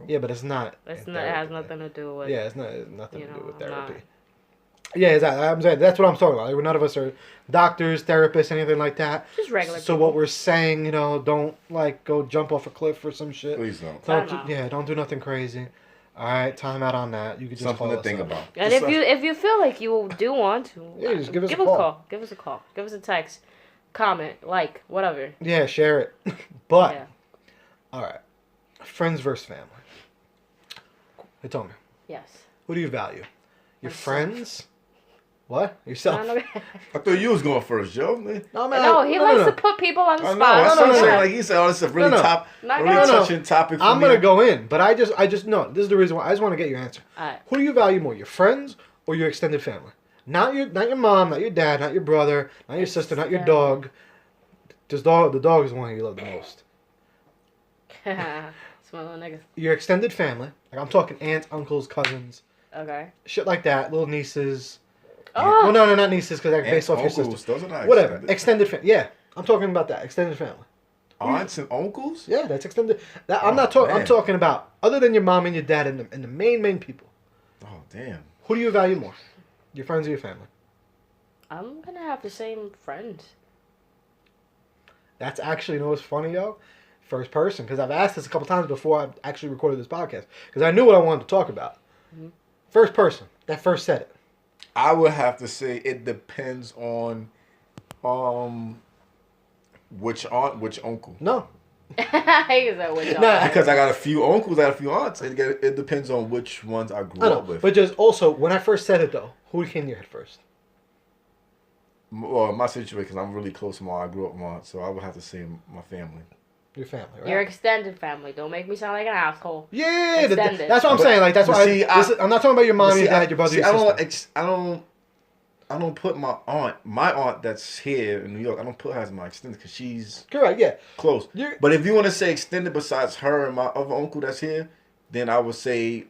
Yeah, but it's not. It has therapy. nothing to do with. Yeah, it's nothing you to do know, with I'm therapy. not- Yeah, exactly. I'm saying that's what I'm talking about. Like, none of us are doctors, therapists, anything like that. Just regular So people. what we're saying, don't like go jump off a cliff or some shit. Please don't. Don't Time out. don't do nothing crazy. All right, time out on that. You could just Something call to us think up. about. And if you feel like you do want to, Yeah, just give us a a call. call. Give us a call. Give us a text, comment, like, whatever. Yeah, share it. But Yeah. all right, friends versus family. Hey, tell me, Yes. who do you value? Your Myself. friends? What? Yourself? I don't know. I thought you was going first, Joe. Man. No, man. No, he likes to put people on the I know. spot. That's No, what I'm no, saying. no. Like he said, oh, this is a really No, no. Not really gonna- touching topic. For I'm me. gonna go in, but I just no. This is the reason why I just want to get your answer. Alright. Who do you value more, your friends or your extended family? Not your mom, not your dad, not your brother, not your sister, not your Yeah. dog. The dog is the one you love the most. Small little niggas. Your extended family, like I'm talking aunts, uncles, cousins, Okay. shit like that, little nieces. Oh. Well, no, not nieces because they're Aunts, based off your uncles, sister. those are not Whatever, extended. extended family. Yeah, I'm talking about that extended family. Aunts and uncles? Yeah, that's extended. That, Oh, I'm not talking. I'm man. talking about other than your mom and your dad and the main people. Oh, damn. Who do you value more, your friends or your family? I'm gonna have the same friends. That's actually, you know what's funny, yo? First person, because I've asked this a couple times before I actually recorded this podcast, because I knew what I wanted to talk about. Mhm. First person that first said it. I would have to say it depends on which aunt, which uncle. No, He said, "Which Nah. one?" Because I got a few uncles, I got a few aunts. It depends on which ones I grew I know. up with. But just also, when I first said it though, who came to your head first? Well, in my situation, because I'm really close to my aunt, I grew up with my aunt, so I would have to say my family. Your family, right? Your extended family. Don't make me sound like an asshole. Yeah, Extended. that's what I'm saying. Like that's But why. see, I'm not talking about your mom, your dad, your brother, see, your sister. I don't put my aunt that's here in New York. I don't put her as my extended because she's Correct. Yeah. close. You're- But if you want to say extended besides her and my other uncle that's here, then I would say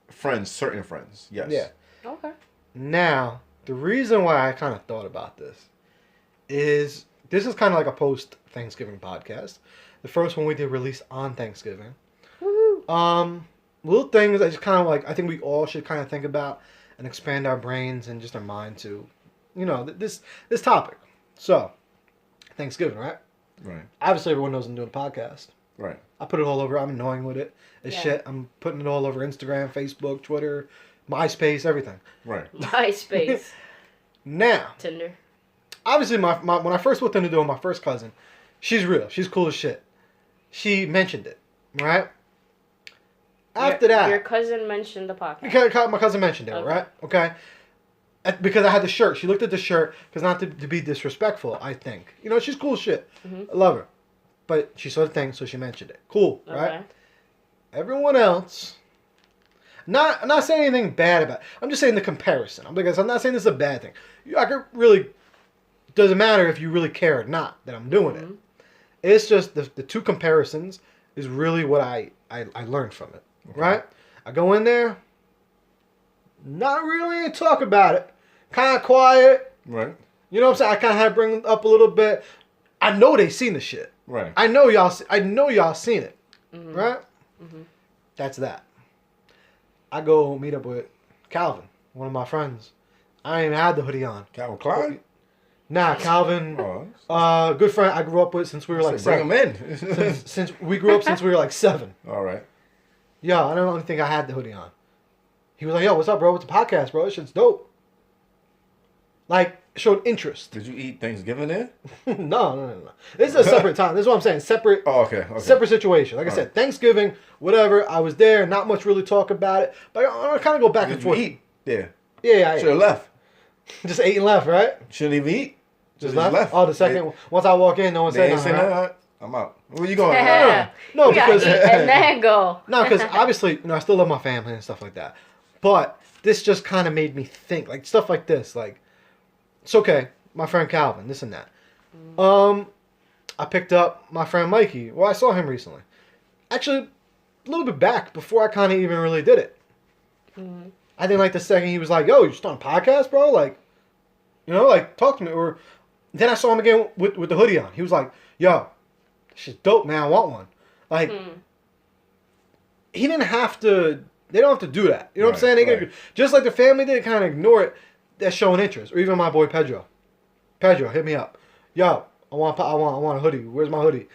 friends, certain friends. Yes. Yeah. Okay. Now, the reason why I kind of thought about this is kind of like a post-Thanksgiving podcast. The first one we did release on Thanksgiving. Woohoo. Little things I just kind of like, I think we all should kind of think about and expand our brains and just our mind to, you know, this topic. So, Thanksgiving, right? Right. Obviously, everyone knows I'm doing a podcast. Right. I put it all over. I'm annoying with it as Yeah. shit. I'm putting it all over Instagram, Facebook, Twitter, MySpace, everything. Right. MySpace. Now, Tinder. obviously, my when I first walked in the door, my first cousin, she's real. She's cool as shit. She mentioned it, right? After that, Your cousin mentioned the podcast. because my cousin mentioned it, Okay. right? Okay. Because I had the shirt. She looked at the shirt, because not to be disrespectful, I think. You know, she's cool as shit. Mhm. I love her. But she saw the thing, so she mentioned it. Cool, right? Okay. Everyone else, I'm not saying anything bad about it. I'm just saying the comparison. I'm not saying this is a bad thing. I could really, doesn't matter if you really care or not that I'm doing it. Mhm. It's just the two comparisons is really what I learned from it. Okay. Right? I go in there, not really talk about it. Kind of quiet. Right. You know what I'm saying? I kind of had to bring it up a little bit. I know they seen the shit. Right. I know y'all seen it. Mhm. Right? Mhm. That's that. I go meet up with Calvin, one of my friends. I ain't even had the hoodie on. Calvin Klein. Nah, Calvin, Oh, good friend I grew up with since we were like bring him 7. in. Since we grew up since we were like 7. All right. Yo, I don't think I had the hoodie on. He was like, yo, what's up, bro? What's the podcast, bro? This shit's dope. Like, showed interest. Did you eat Thanksgiving there? No. This is a separate time. This is what I'm saying. Separate Oh, okay. Okay. separate situation. Like I All said, Thanksgiving, whatever. I was there. Not much really talk about it. But I kind of go back Did and you forth. eat? Yeah. Yeah, I Should have ate. left. Just ate and left, right? Shouldn't even eat. Just Should've left? Oh, the second one. Once I walk in, no one They said ain't nothing. say Right? nothing. I'm out. Where you going? Yeah. No, You gotta because eat and then go. no, because obviously, I still love my family and stuff like that. But this just kind of made me think, like stuff like this, like it's okay. My friend Calvin, this and that. I picked up my friend Mikey. Well, I saw him recently. Actually, a little bit back before I kind of even really did it. Mhm. I think like the second he was like, "Yo, you starting a podcast, bro? Like, you know, like talk to me." Or then I saw him again with the hoodie on. He was like, "Yo, this shit's dope, man. I want one." Like, he didn't have to. They don't have to do that. You know what I'm saying? They Right. just like the family did, kind of ignore it. That's showing interest. Or even my boy Pedro. Pedro, hit me up. Yo, I want a hoodie. Where's my hoodie?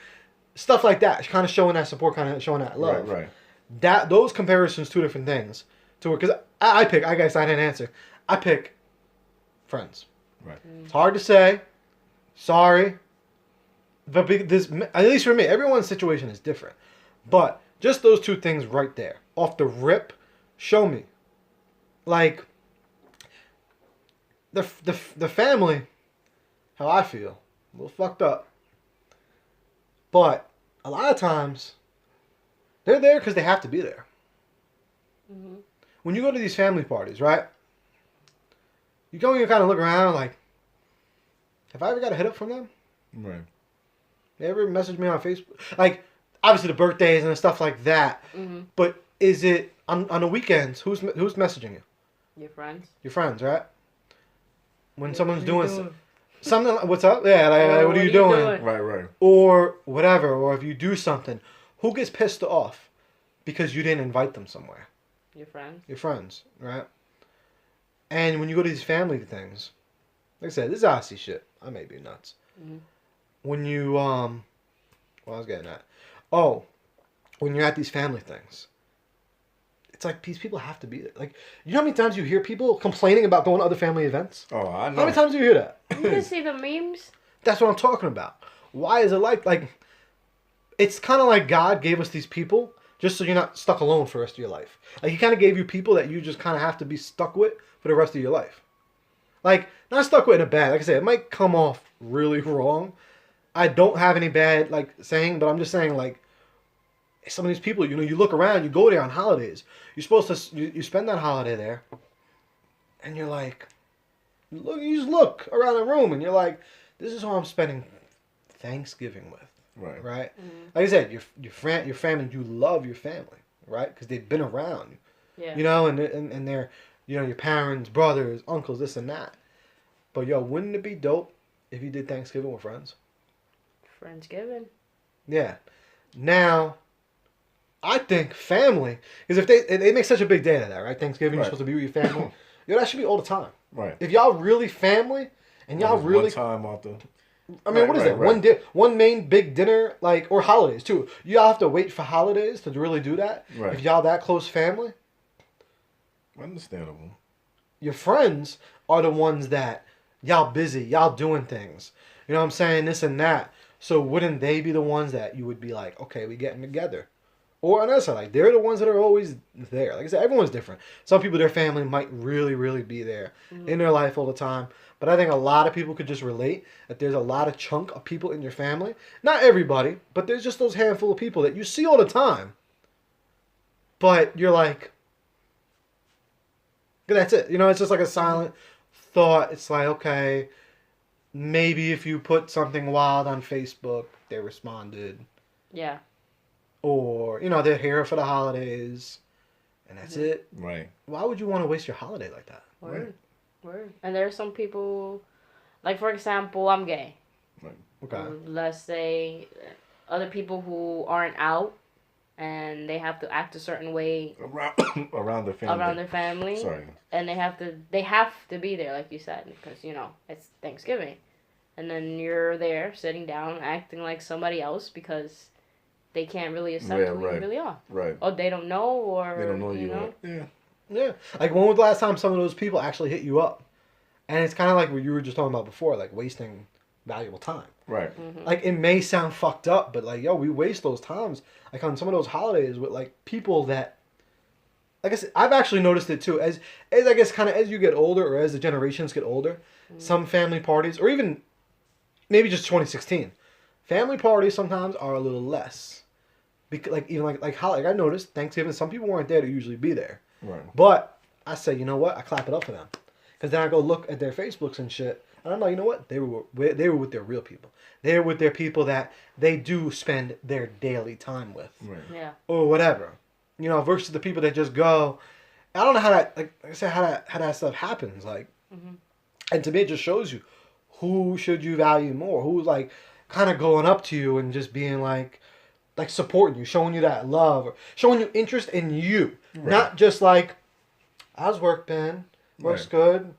Stuff like that. Kind of showing that support, kind of showing that love. Right. Those comparisons, two different things. To because I pick. I guess I didn't answer. I pick friends. Right. It's hard to say. Sorry. But this, at least for me, everyone's situation is different. But just those two things right there, off the rip, show me. Like, the family, how I feel, a little fucked up. But a lot of times, they're there because they have to be there. Mhm. When you go to these family parties, right? you go and you kind of look around like, have I ever got a hit up from them? Right. They ever messaged me on Facebook? Like, obviously the birthdays and stuff like that. Mm-hmm. But is it on the weekends? Who's messaging you? Your friends. Your friends, right? When someone's What are you doing something, like, what's up? Yeah, like, Or what are you doing? Right. Or whatever. Or if you do something, who gets pissed off because you didn't invite them somewhere? Your friends. Your friends, right? And when you go to these family things, like I said, this is Aussie shit. I may be nuts. Mm-hmm. When you what I was getting at. Oh, when you're at these family things, it's like these people have to be there. Like, you know how many times you hear people complaining about going to other family events? Oh, I know. How many times do you hear that? You can see the memes. That's what I'm talking about. Why is it like it's kind of like God gave us these people just so you're not stuck alone for the rest of your life. Like, he kind of gave you people that you just kind of have to be stuck with for the rest of your life. Like, not stuck with in a bad. Like I said, it might come off really wrong. I don't have any bad, like, saying, but I'm just saying, like, some of these people, you know, you look around, you go there on holidays. You're supposed to, you spend that holiday there, and you're like, you just look around the room, and you're like, this is who I'm spending Thanksgiving with. Right. Right? Mm-hmm. Like I said, your family, you love your family, right? Because they've been around. Yeah. You know, and they're, you know, your parents, brothers, uncles, this and that. But, yo, wouldn't it be dope if you did Thanksgiving with friends? Friendsgiving. Yeah. Now, I think family, because if they make such a big day of that, right? Thanksgiving, Right. you're supposed to be with your family. Yo, that should be all the time. Right. If y'all really family, and y'all really... One time off the... I mean, Right, what is right, it? right. One main big dinner, like, or holidays, too. You all have to wait for holidays to really do that. Right. If y'all that close family, Understandable. your friends are the ones that y'all busy, y'all doing things. You know what I'm saying? This and that. So wouldn't they be the ones that you would be like, okay, we getting together? Or on the other side, like, they're the ones that are always there. Like I said, everyone's different. Some people, their family might really, really be there in their life all the time. But I think a lot of people could just relate that there's a lot of chunk of people in your family. Not everybody, but there's just those handful of people that you see all the time. But you're like, that's it. You know, it's just like a silent thought. It's like, okay, maybe if you put something wild on Facebook, they responded. Yeah. Or, you know, they're here for the holidays. And that's it. Right. Why would you want to waste your holiday like that? Word. Word. And there are some people, like, for example, I'm gay. Okay. Let's say other people who aren't out and they have to act a certain way Around their family. around their family. Sorry. And they have to be there, like you said, because, you know, it's Thanksgiving. And then you're there sitting down acting like somebody else because they can't really accept who you really are. Right. Or they don't know, or They don't know you know. Yeah. Yeah. Like, when was the last time some of those people actually hit you up? And it's kind of like what you were just talking about before, like wasting valuable time. Right. Mm-hmm. Like, it may sound fucked up, but, like, yo, we waste those times, like, on some of those holidays with, like, people that, like I said, I've actually noticed it, too. As I guess, kind of as you get older, or as the generations get older, some family parties, or even maybe just 2016, family parties sometimes are a little less. Because, like, even like I noticed, Thanksgiving, some people weren't there to usually be there. Right. But I say, you know what? I clap it up for them. Because then I go look at their Facebooks and shit, and I'm like, you know what? They were with their real people. They're with their people that they do spend their daily time with. Right. Yeah. Or whatever. You know, versus the people that just go. I don't know how that, like I said, how that stuff happens. Like, and to me, it just shows you who should you value more. Who's, like, kind of going up to you and just being like supporting you, showing you that love, or showing you interest in you. Right. Not just like, how's work been? Work's Right. good.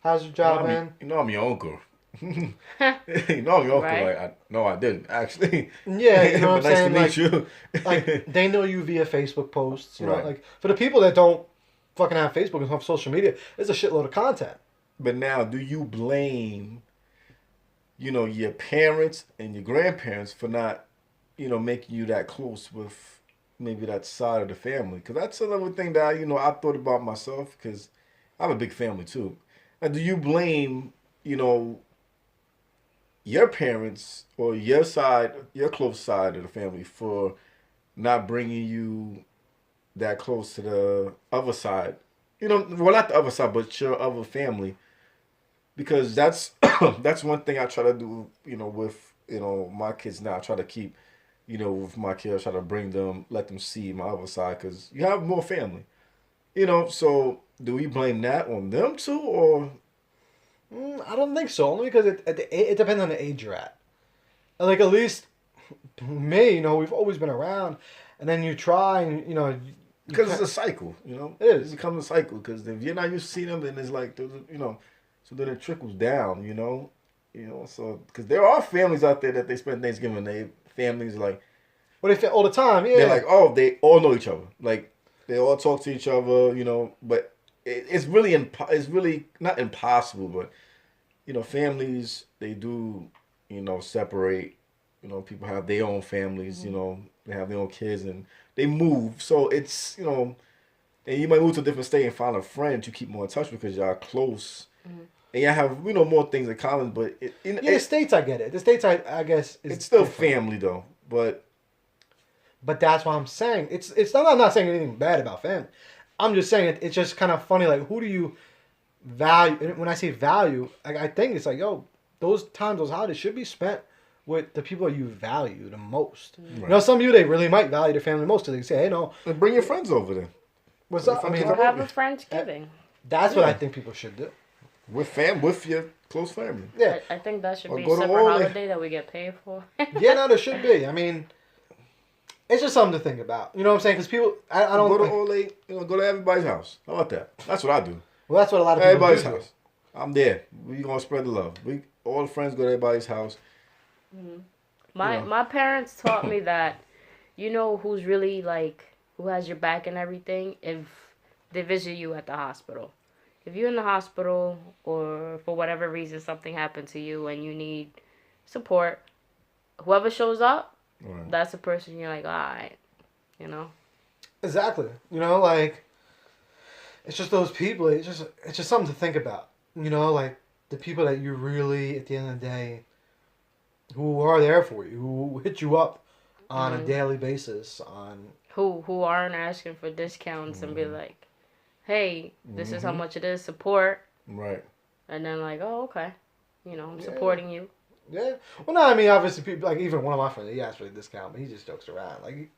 How's your job been? You know I'm your uncle. You know I'm your uncle. Right. No, I didn't actually. Yeah, you know what I'm saying? Nice to meet you. Like, they know you via Facebook posts. You know, Right. like, for the people that don't fucking have Facebook and have social media, there's a shitload of content. But now, do you blame, you know, your parents and your grandparents for not, you know, making you that close with maybe that side of the family? Because that's another thing that I thought about myself, because I have a big family too. Now, do you blame, you know, your parents or your side, your close side of the family for not bringing you that close to the other side? You know, well, not the other side, but your other family because that's that's one thing I try to do. With my kids now, I try to keep. With my kids, I try to bring them, let them see my other side, because you have more family. So do we blame that on them too, or? I don't think so. Only because it depends on the age you're at. Like at least me, we've always been around, and then you try, and Because it's a cycle, It is. It becomes a cycle, because if you're not used to seeing them, then it's like, so then it trickles down, so, because there are families out there that they spend Thanksgiving, families like, What if all the time? Yeah. they're like, oh, they all know each other. Like, they all talk to each other, but it's really not impossible, but, families, they do, separate, people have their own families, they have their own kids, and they move. So it's, and you might move to a different state and find a friend you keep more in touch with because y'all close. Mm-hmm. And y'all have, more things in common, but... the States, I get it. The States, I guess, is it's still different. family, though, but... But that's what I'm saying. It's not, I'm not saying anything bad about family. I'm just saying it's just kind of funny, like, who do you value? And when I say value, I think it's like, yo, those times, those holidays should be spent with the people you value the most. Right. Some of you, they really might value their family most, because they say, hey, no. And bring your friends over then. What's up? Or have a Friendsgiving. That's what I think people should do. With your close family. Yeah. I think that should be a separate holiday that we get paid for. Yeah, no, there should be. I mean, it's just something to think about. You know what I'm saying? Because people, I don't... Go to Ole, go to everybody's house. How about that? That's what I do. Well, that's what a lot of people everybody's do. House. I'm there. We going to spread the love. All the friends go to everybody's house. Mm-hmm. My parents taught me that, who's really, like, who has your back and everything if they visit you at the hospital. If you're in the hospital or for whatever reason something happened to you and you need support, whoever shows up, that's the person you're like, all right, Exactly. Like, it's just those people. It's just something to think about. Like the people that you really, at the end of the day, who are there for you, who hit you up on a daily basis, on who aren't asking for discounts and be like, hey, this is how much it is, support. Right. And then like, oh, okay. I'm supporting you. Yeah. Well, no, I mean, obviously, people, like, even one of my friends, he asked for a discount, but he just jokes around. Like,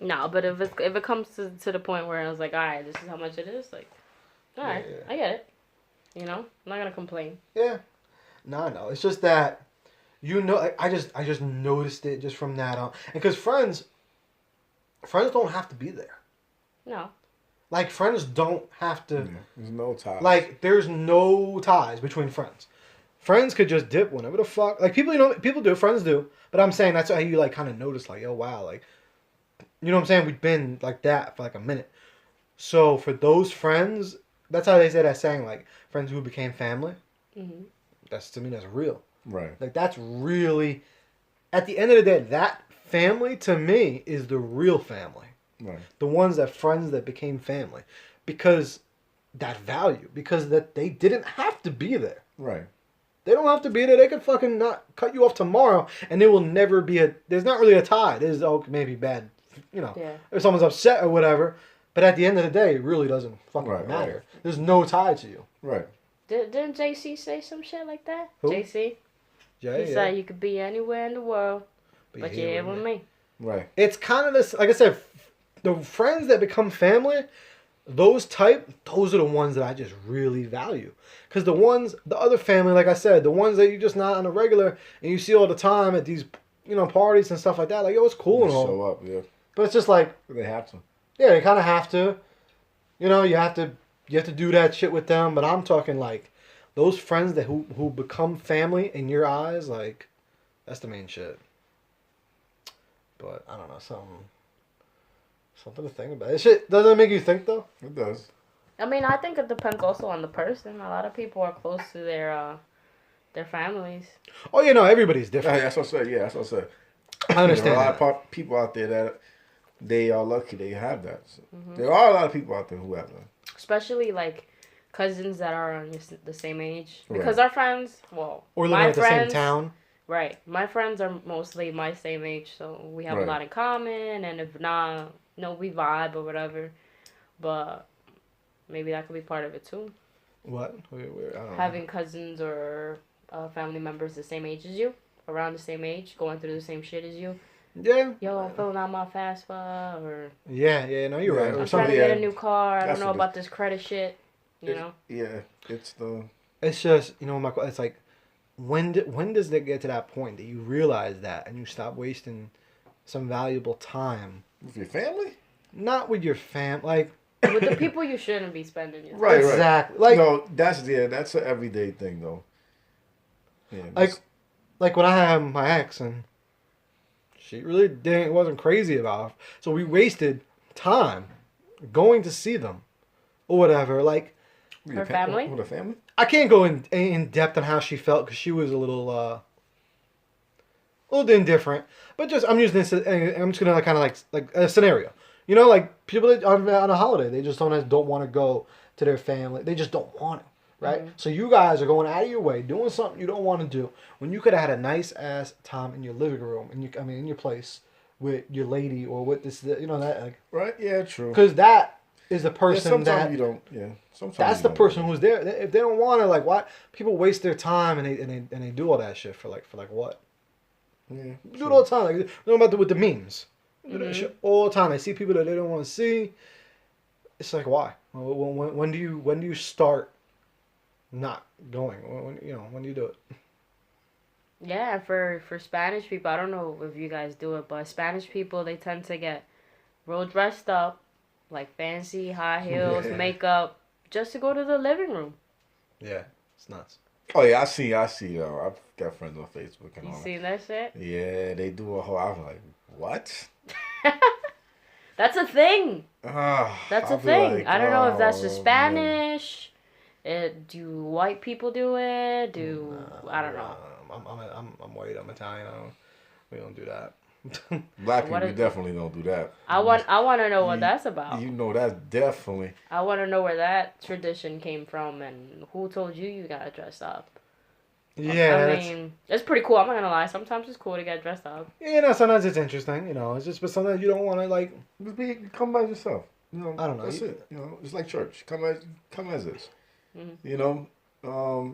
no, but if it comes to the point where I was like, all right, this is how much it is, like, all right, I get it. I'm not going to complain. Yeah. No. It's just that, I just noticed it just from that on. And because friends don't have to be there. No. Like, friends don't have to... There's no ties. Like, there's no ties between friends. Friends could just dip whenever the fuck... Like, people do, friends do. But I'm saying that's how you, like, kind of notice, like, oh, wow, like... You know what I'm saying? We've been like that for, like, a minute. So, for those friends... That's how they say that saying, like, friends who became family. Mm-hmm. To me, that's real. Right. Like, that's really... At the end of the day, that family, to me, is the real family. Right. The ones friends that became family. Because that value. Because that they didn't have to be there. Right. They don't have to be there. They could fucking not cut you off tomorrow, and there will never be there's not really a tie. There's maybe bad, if someone's upset or whatever. But at the end of the day, it really doesn't fucking matter. Right. There's no tie to you. Right. Didn't JC say some shit like that? Who? JC? He said you could be anywhere in the world, but you're here with me. Right. It's kind of this, like I said, the friends that become family, those are the ones that I just really value. Because the other family, like I said, the ones that you're just not on a regular, and you see all the time at these, parties and stuff like that, like, it's cool and all. Show up, yeah. But it's just like... They have to. Yeah, they kind of have to. You have to do that shit with them. But I'm talking, like, those friends who become family in your eyes, like, that's the main shit. But, I don't know, something to think about. This shit, doesn't it make you think, though? It does. I mean, I think it depends also on the person. A lot of people are close to their families. Oh, everybody's different. That's what I said. Yeah, that's what I said. I understand. There are a lot of people out there that they are lucky they have that. So there are a lot of people out there who have that. Especially, like, cousins that are on the same age. Because our friends, or living at the same town. Right. My friends are mostly my same age, so we have a lot in common. And if not, we vibe or whatever. But maybe that could be part of it, too. What? I don't know. Having cousins or family members the same age as you, around the same age, going through the same shit as you. Yeah. Yo, I'm filling out my FAFSA, or Yeah. No, you're Yeah. right. Or I'm trying something. to get a new car. I That's don't know what about this credit shit. You It's- know. Yeah, it's the. It's just it's like when does it get to that point that you realize that and you stop wasting some valuable time, With your family? not with your like With the people you shouldn't be spending your time. Right, right. exactly like No, that's an everyday thing though. Yeah, like when I had my ex and she really wasn't crazy about it. So we wasted time going to see them or whatever. Like with Her your family? With a family? I can't go in depth on how she felt because she was a little indifferent. But just I'm using this. I'm just gonna kind of like a scenario. You know, like people that on a holiday, they just sometimes don't want to go to their family. They just don't want to, right? Mm-hmm. So you guys are going out of your way, doing something you don't want to do when you could have had a nice ass time in your living room, in your place with your lady or with this, that like. Right? Yeah, true. Because that is the person sometimes that you don't. Yeah, sometimes that's you the don't. person who's there. If they don't want to, like, why people waste their time and they do all that shit for what? Yeah, They do it all the time. Like, you know about with the memes. They do that Mm-hmm. shit all the time. They see people that they don't want to see. It's like, why? When do you start not going? When do you do it? Yeah, and for Spanish people, I don't know if you guys do it, but Spanish people, they tend to get real dressed up, like fancy high heels, Yeah. makeup, just to go to the living room. Yeah, it's nuts. Oh yeah, I see. I've got friends on Facebook and You all seen that shit? that. Yeah, they do a whole. I'm like, what? That's a thing. That's I'll a be thing. like, I don't know if that's just oh, man. Spanish. Do white people do it? I don't know. I'm white. I'm Italian. We don't do that. Black What people is- definitely don't do that. I want to know what You- that's about. You know, that's definitely. I want to know where that tradition came from and who told you gotta dress up. Yeah, I mean, it's pretty cool. I'm not gonna lie. Sometimes it's cool to get dressed up. sometimes it's interesting. It's just, but sometimes you don't want to like. Just come by yourself. I don't know. That's it. It's like church. Come as is. Mhm.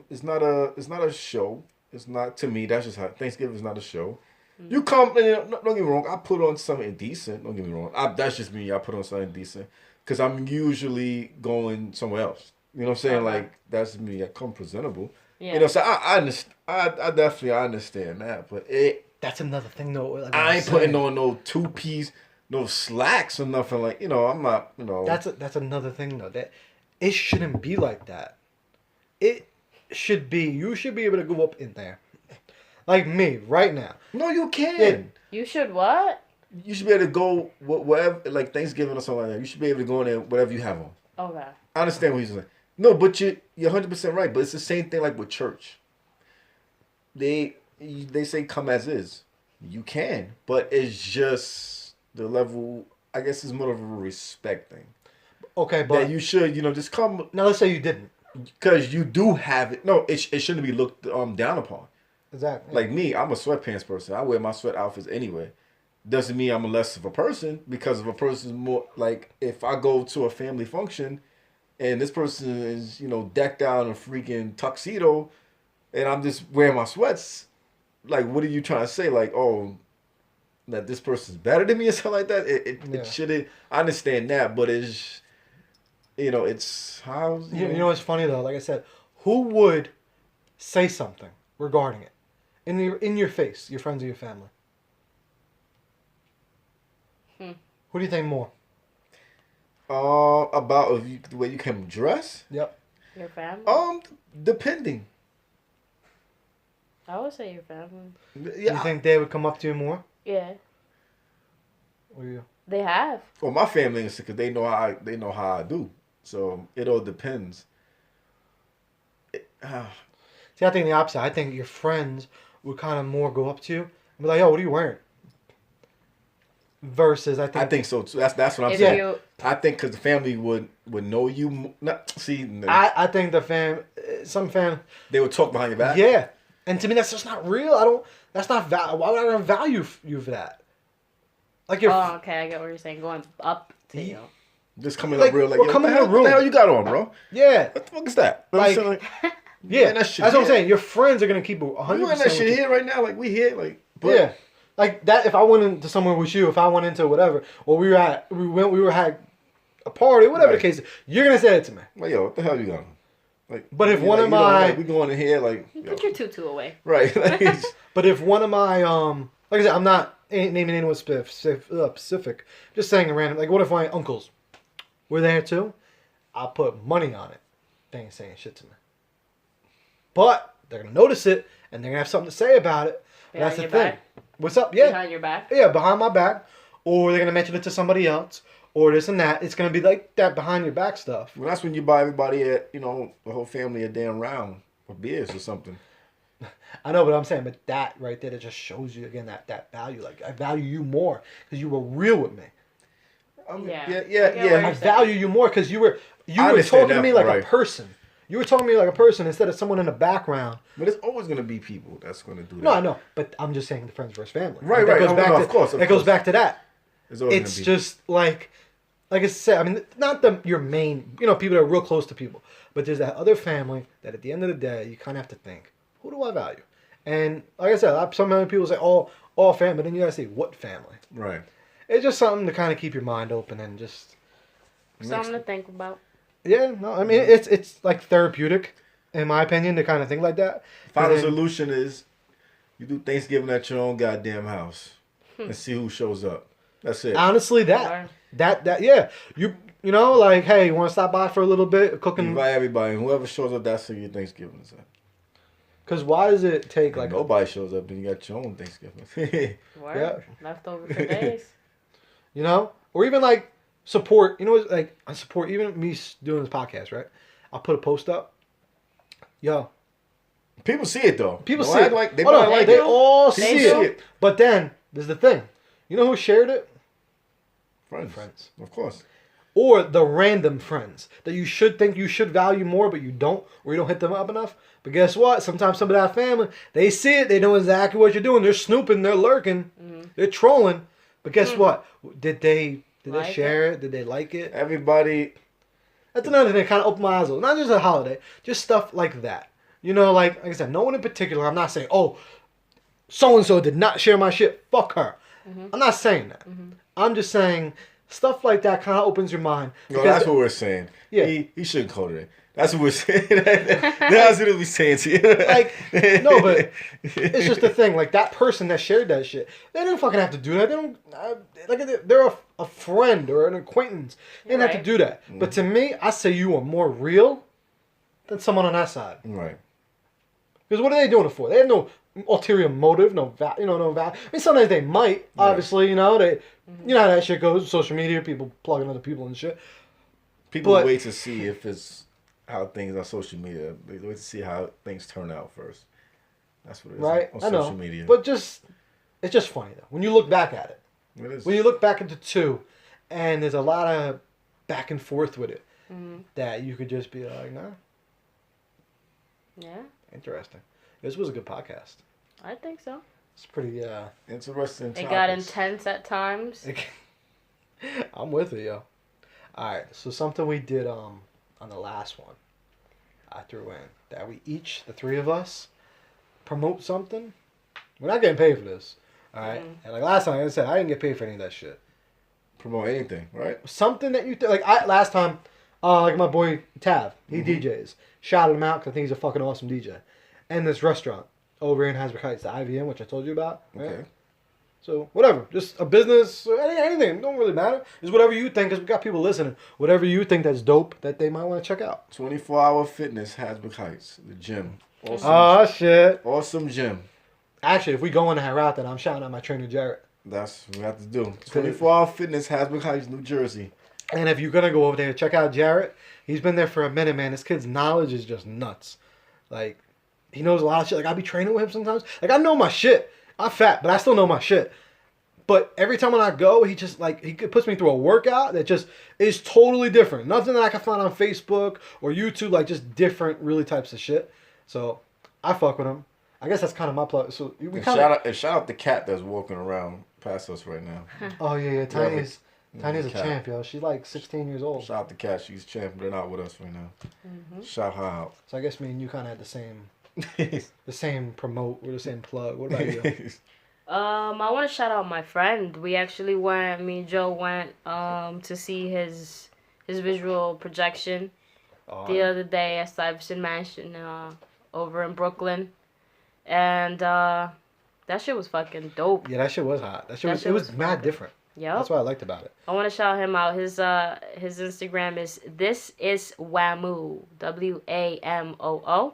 It's not a show. It's not, to me. That's just how Thanksgiving is not a show. You come and don't get me wrong. I put on something decent. Don't get me wrong. That's just me. I put on something decent because I'm usually going somewhere else. You know what I'm saying? Okay. Like that's me. I come presentable. Yeah. So I understand. I definitely understand that, but That's another thing though. Like I ain't putting on no 2-piece, no slacks or nothing like. I'm not. That's another thing though. That it shouldn't be like that. It should be. You should be able to go up in there, like me right now. No, you can. Yeah. You should what? You should be able to go wherever, like Thanksgiving or something like that. You should be able to go in there whatever you have on. Okay. I understand what he's saying. No, but you're 100% right. But it's the same thing like with church. They say come as is. You can, but it's just the level. I guess it's more of a respect thing. Okay, but That you should, just come now let's say you didn't. because you do have it. No, it shouldn't be looked down upon. Exactly. Like me, I'm a sweatpants person. I wear my sweat outfits anyway. Doesn't mean I'm less of a person because if a person's more like if I go to a family function and this person is, decked out in a freaking tuxedo and I'm just wearing my sweats, like what are you trying to say? Like, oh, that this person's better than me or something like that? It shouldn't. I understand that, but it's it's how You know what's funny though? Like I said, who would say something regarding it in your face? Your friends or your family? Who do you think more? about the way you can dress. Yep. Your family? Depending. I would say your family. You think they would come up to you more? Yeah. Or you? They have. Well, my family is because they know how I do. So it all depends. See, I think the opposite. I think your friends would kind of more go up to you and be like, "Yo, what are you wearing?" Versus, I I think so too. That's what I'm If saying. you, I think because the family would know you. I think some fam, They would talk behind your back. yeah, and to me that's just not real. That's not why would I value you for that? Like oh, okay, I get what you're saying. Going up to you. Just coming Like, up real like, we're yo, coming what, the in hell, the what the room. hell you got on, bro? Yeah. What the fuck is that? Like, I'm saying, yeah. that shit That's what I'm here. saying. Your friends are gonna keep it 100%. You in that shit with you. here right now? Like, we here? Like, but, Yeah. Like that. If I went into somewhere with you, if I went into whatever, or we were had a party, whatever Right. the case, you're gonna say it to me. Like, yo, what the hell you got on? Like, But if you one like, of you know, my- like, we going in here, like, yo, Put your tutu away. right. Like, it's- But if one of my like I said, I'm not naming anyone specific. Just saying a random. Like, what if my uncles were there too? I'll put money on it. They ain't saying shit to me. But they're gonna notice it, and they're gonna have something to say about it. But Behind that's the your thing. back? What's up? Yeah, Behind your back. yeah, behind my back, or they're gonna mention it to somebody else, or this and that. It's gonna be like that behind your back stuff. well, that's when you buy everybody the whole family a damn round of beers or something. I know what I'm saying, but that right there, that just shows you again that value. Like, I value you more because you were real with me. Yeah. Yeah, I get what I you're value you more because you were I understand talking to that, me like right. a person. You were talking to me like a person instead of someone in the background. But it's always gonna be people that's gonna do that. No, I know, but I'm just saying the friends versus family. Right, Like, that right. goes No, back no, to, of course, of it goes course. back to that. It's always It's gonna be. just like I said. I mean, not your main. People that are real close to people, but there's that other family that at the end of the day, you kind of have to think, who do I value? And like I said, some other people say all family, but then you gotta say what family. Right. It's just something to kind of keep your mind open and just. Something to think about. Yeah, no, I mean it's like therapeutic, in my opinion, to kind of think like that. Final And then- solution is you do Thanksgiving at your own goddamn house and see who shows up. That's it. Honestly, that yeah, you like, hey, you want to stop by for a little bit cooking? Invite everybody, and whoever shows up, that's who your Thanksgiving is at. Because why does it take like Nobody shows up, then you got your own Thanksgiving. Word. Yeah. Leftover for days. or even like support? Like I support even me doing this podcast, right? I'll put a post up. Yo, People see it though. people Don't see act it. like they Oh, no, might like they it. all They see do. it. But then there's the thing. You know who shared it? Friends. Of course. Or the random friends that you should think you should value more, but you don't, or you don't hit them up enough. But guess what? Sometimes some of that family, they see it, they know exactly what you're doing. They're snooping, they're lurking, they're trolling. But guess what? Did they Like share it? Did they like it? Everybody. That's another thing that kind of opened my eyes. Not just a holiday, just stuff like that. Like I said, no one in particular. I'm not saying, oh, so and so did not share my shit. Fuck her. I'm not saying that. I'm just saying stuff like that kind of opens your mind. No, that's what we're saying. Yeah. He shouldn't code it. That's what we're saying. That's what we're saying to you. Like, no, but it's just the thing. Like, that person that shared that shit, they didn't fucking have to do that. They don't, they're a friend or an acquaintance. They didn't have to Right. do that. But to me, I say you are more real than someone on that side. Right. Because what are they doing it for? They have no ulterior motive, no value. I mean, sometimes they might, obviously, you know how that shit goes. Social media, people plugging other people and shit. People But- wait to see if it's how things on social media. They wait to see how things turn out first. That's what it is Right? on I know. social media. But it's just funny, though. When you look back at it. It is. When you look back into two, and there's a lot of back and forth with it, that you could just be like, nah, Yeah, interesting. This was a good podcast. I think so. It's pretty, Interesting. It got topics. intense at times. I'm with it, yo. Alright, so something we did on the last one, I threw in, that we each, the three of us, promote something. We're not getting paid for this. Alright? And like last time, like I said, I didn't get paid for any of that shit. Promote anything, right? Something that you last time, like my boy Tav, he DJs. Shouted him out because I think he's a fucking awesome DJ. And this restaurant over in Hasbrook Heights, the IVM, which I told you about. Right? Okay. So whatever, just a business, anything, don't really matter. It's whatever you think, because we got people listening. Whatever you think that's dope that they might want to check out. 24-hour fitness, Hasbrook Heights, the gym. Awesome, Oh shit! awesome gym. Actually, if we go in that route, then I'm shouting out my trainer Jarrett. That's what we have to do. 24-hour fitness, Hasbrook Heights, New Jersey. And if you're gonna go over there, check out Jarrett. He's been there for a minute, man. This kid's knowledge is just nuts. Like, he knows a lot of shit. Like, I be training with him sometimes. Like, I know my shit. I'm fat, but I still know my shit. But every time when I go, he just, like, he puts me through a workout that just is totally different. Nothing that I can find on Facebook or YouTube, like, just different, really types of shit. So, I fuck with him. I guess that's kind of my plug. So, we And kind shout out the cat that's walking around past us right now. Oh, yeah, Tiny's Tanya's a Cat. champ, yo. She's like 16 years old. Shout out to Cat. She's champ. They're not with us right now. Shout her out. So I guess me and you kind of had the same promote or the same plug. What about you? I want to shout out my friend. We actually went. Me and Joe went to see his visual projection the other day at Stuyvesant Mansion over in Brooklyn, and that shit was fucking dope. Yeah, that shit was hot. It was mad different. Yep. That's what I liked about it. I want to shout him out. His Instagram is This Is Wamoo, WAMOO.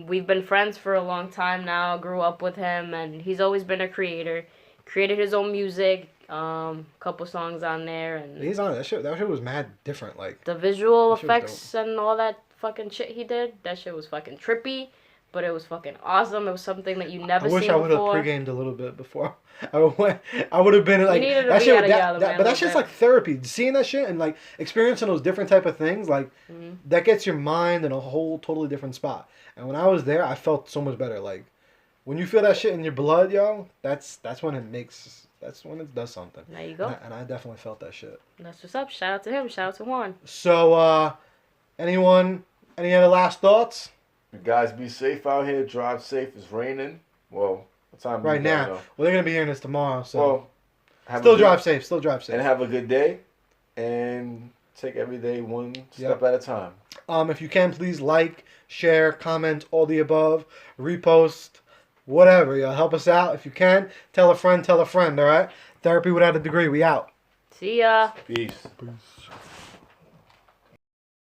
We've been friends for a long time now. Grew up with him, and he's always been a creator. Created his own music, couple songs on there, and He's on it. That shit was mad different. Like the visual that shit was effects and all that fucking shit he did. That shit was fucking trippy, but it was fucking awesome. It was something that you never I wish seen I would have before. pre-gamed a little bit before. I would have been like needed to that be shit. out of Yellow Man But a that shit's little like therapy. Seeing that shit and like experiencing those different type of things, like that gets your mind in a whole totally different spot. And when I was there, I felt so much better. Like when you feel that shit in your blood, yo, that's when it does something. There you go. And I definitely felt that shit. That's what's up. Shout out to him. Shout out to Juan. So, any other last thoughts? You guys be safe out here. Drive safe. It's raining. Well, what time? Right is it now. Well, they're gonna be hearing this tomorrow, so Well, have still a good- drive safe. Still drive safe. and have a good day, and take every day one step at a time. If you can, please like, share, comment, all the above, repost, whatever. Yo, help us out if you can. Tell a friend. All right. Therapy without a degree. We out. See ya. Peace. Peace.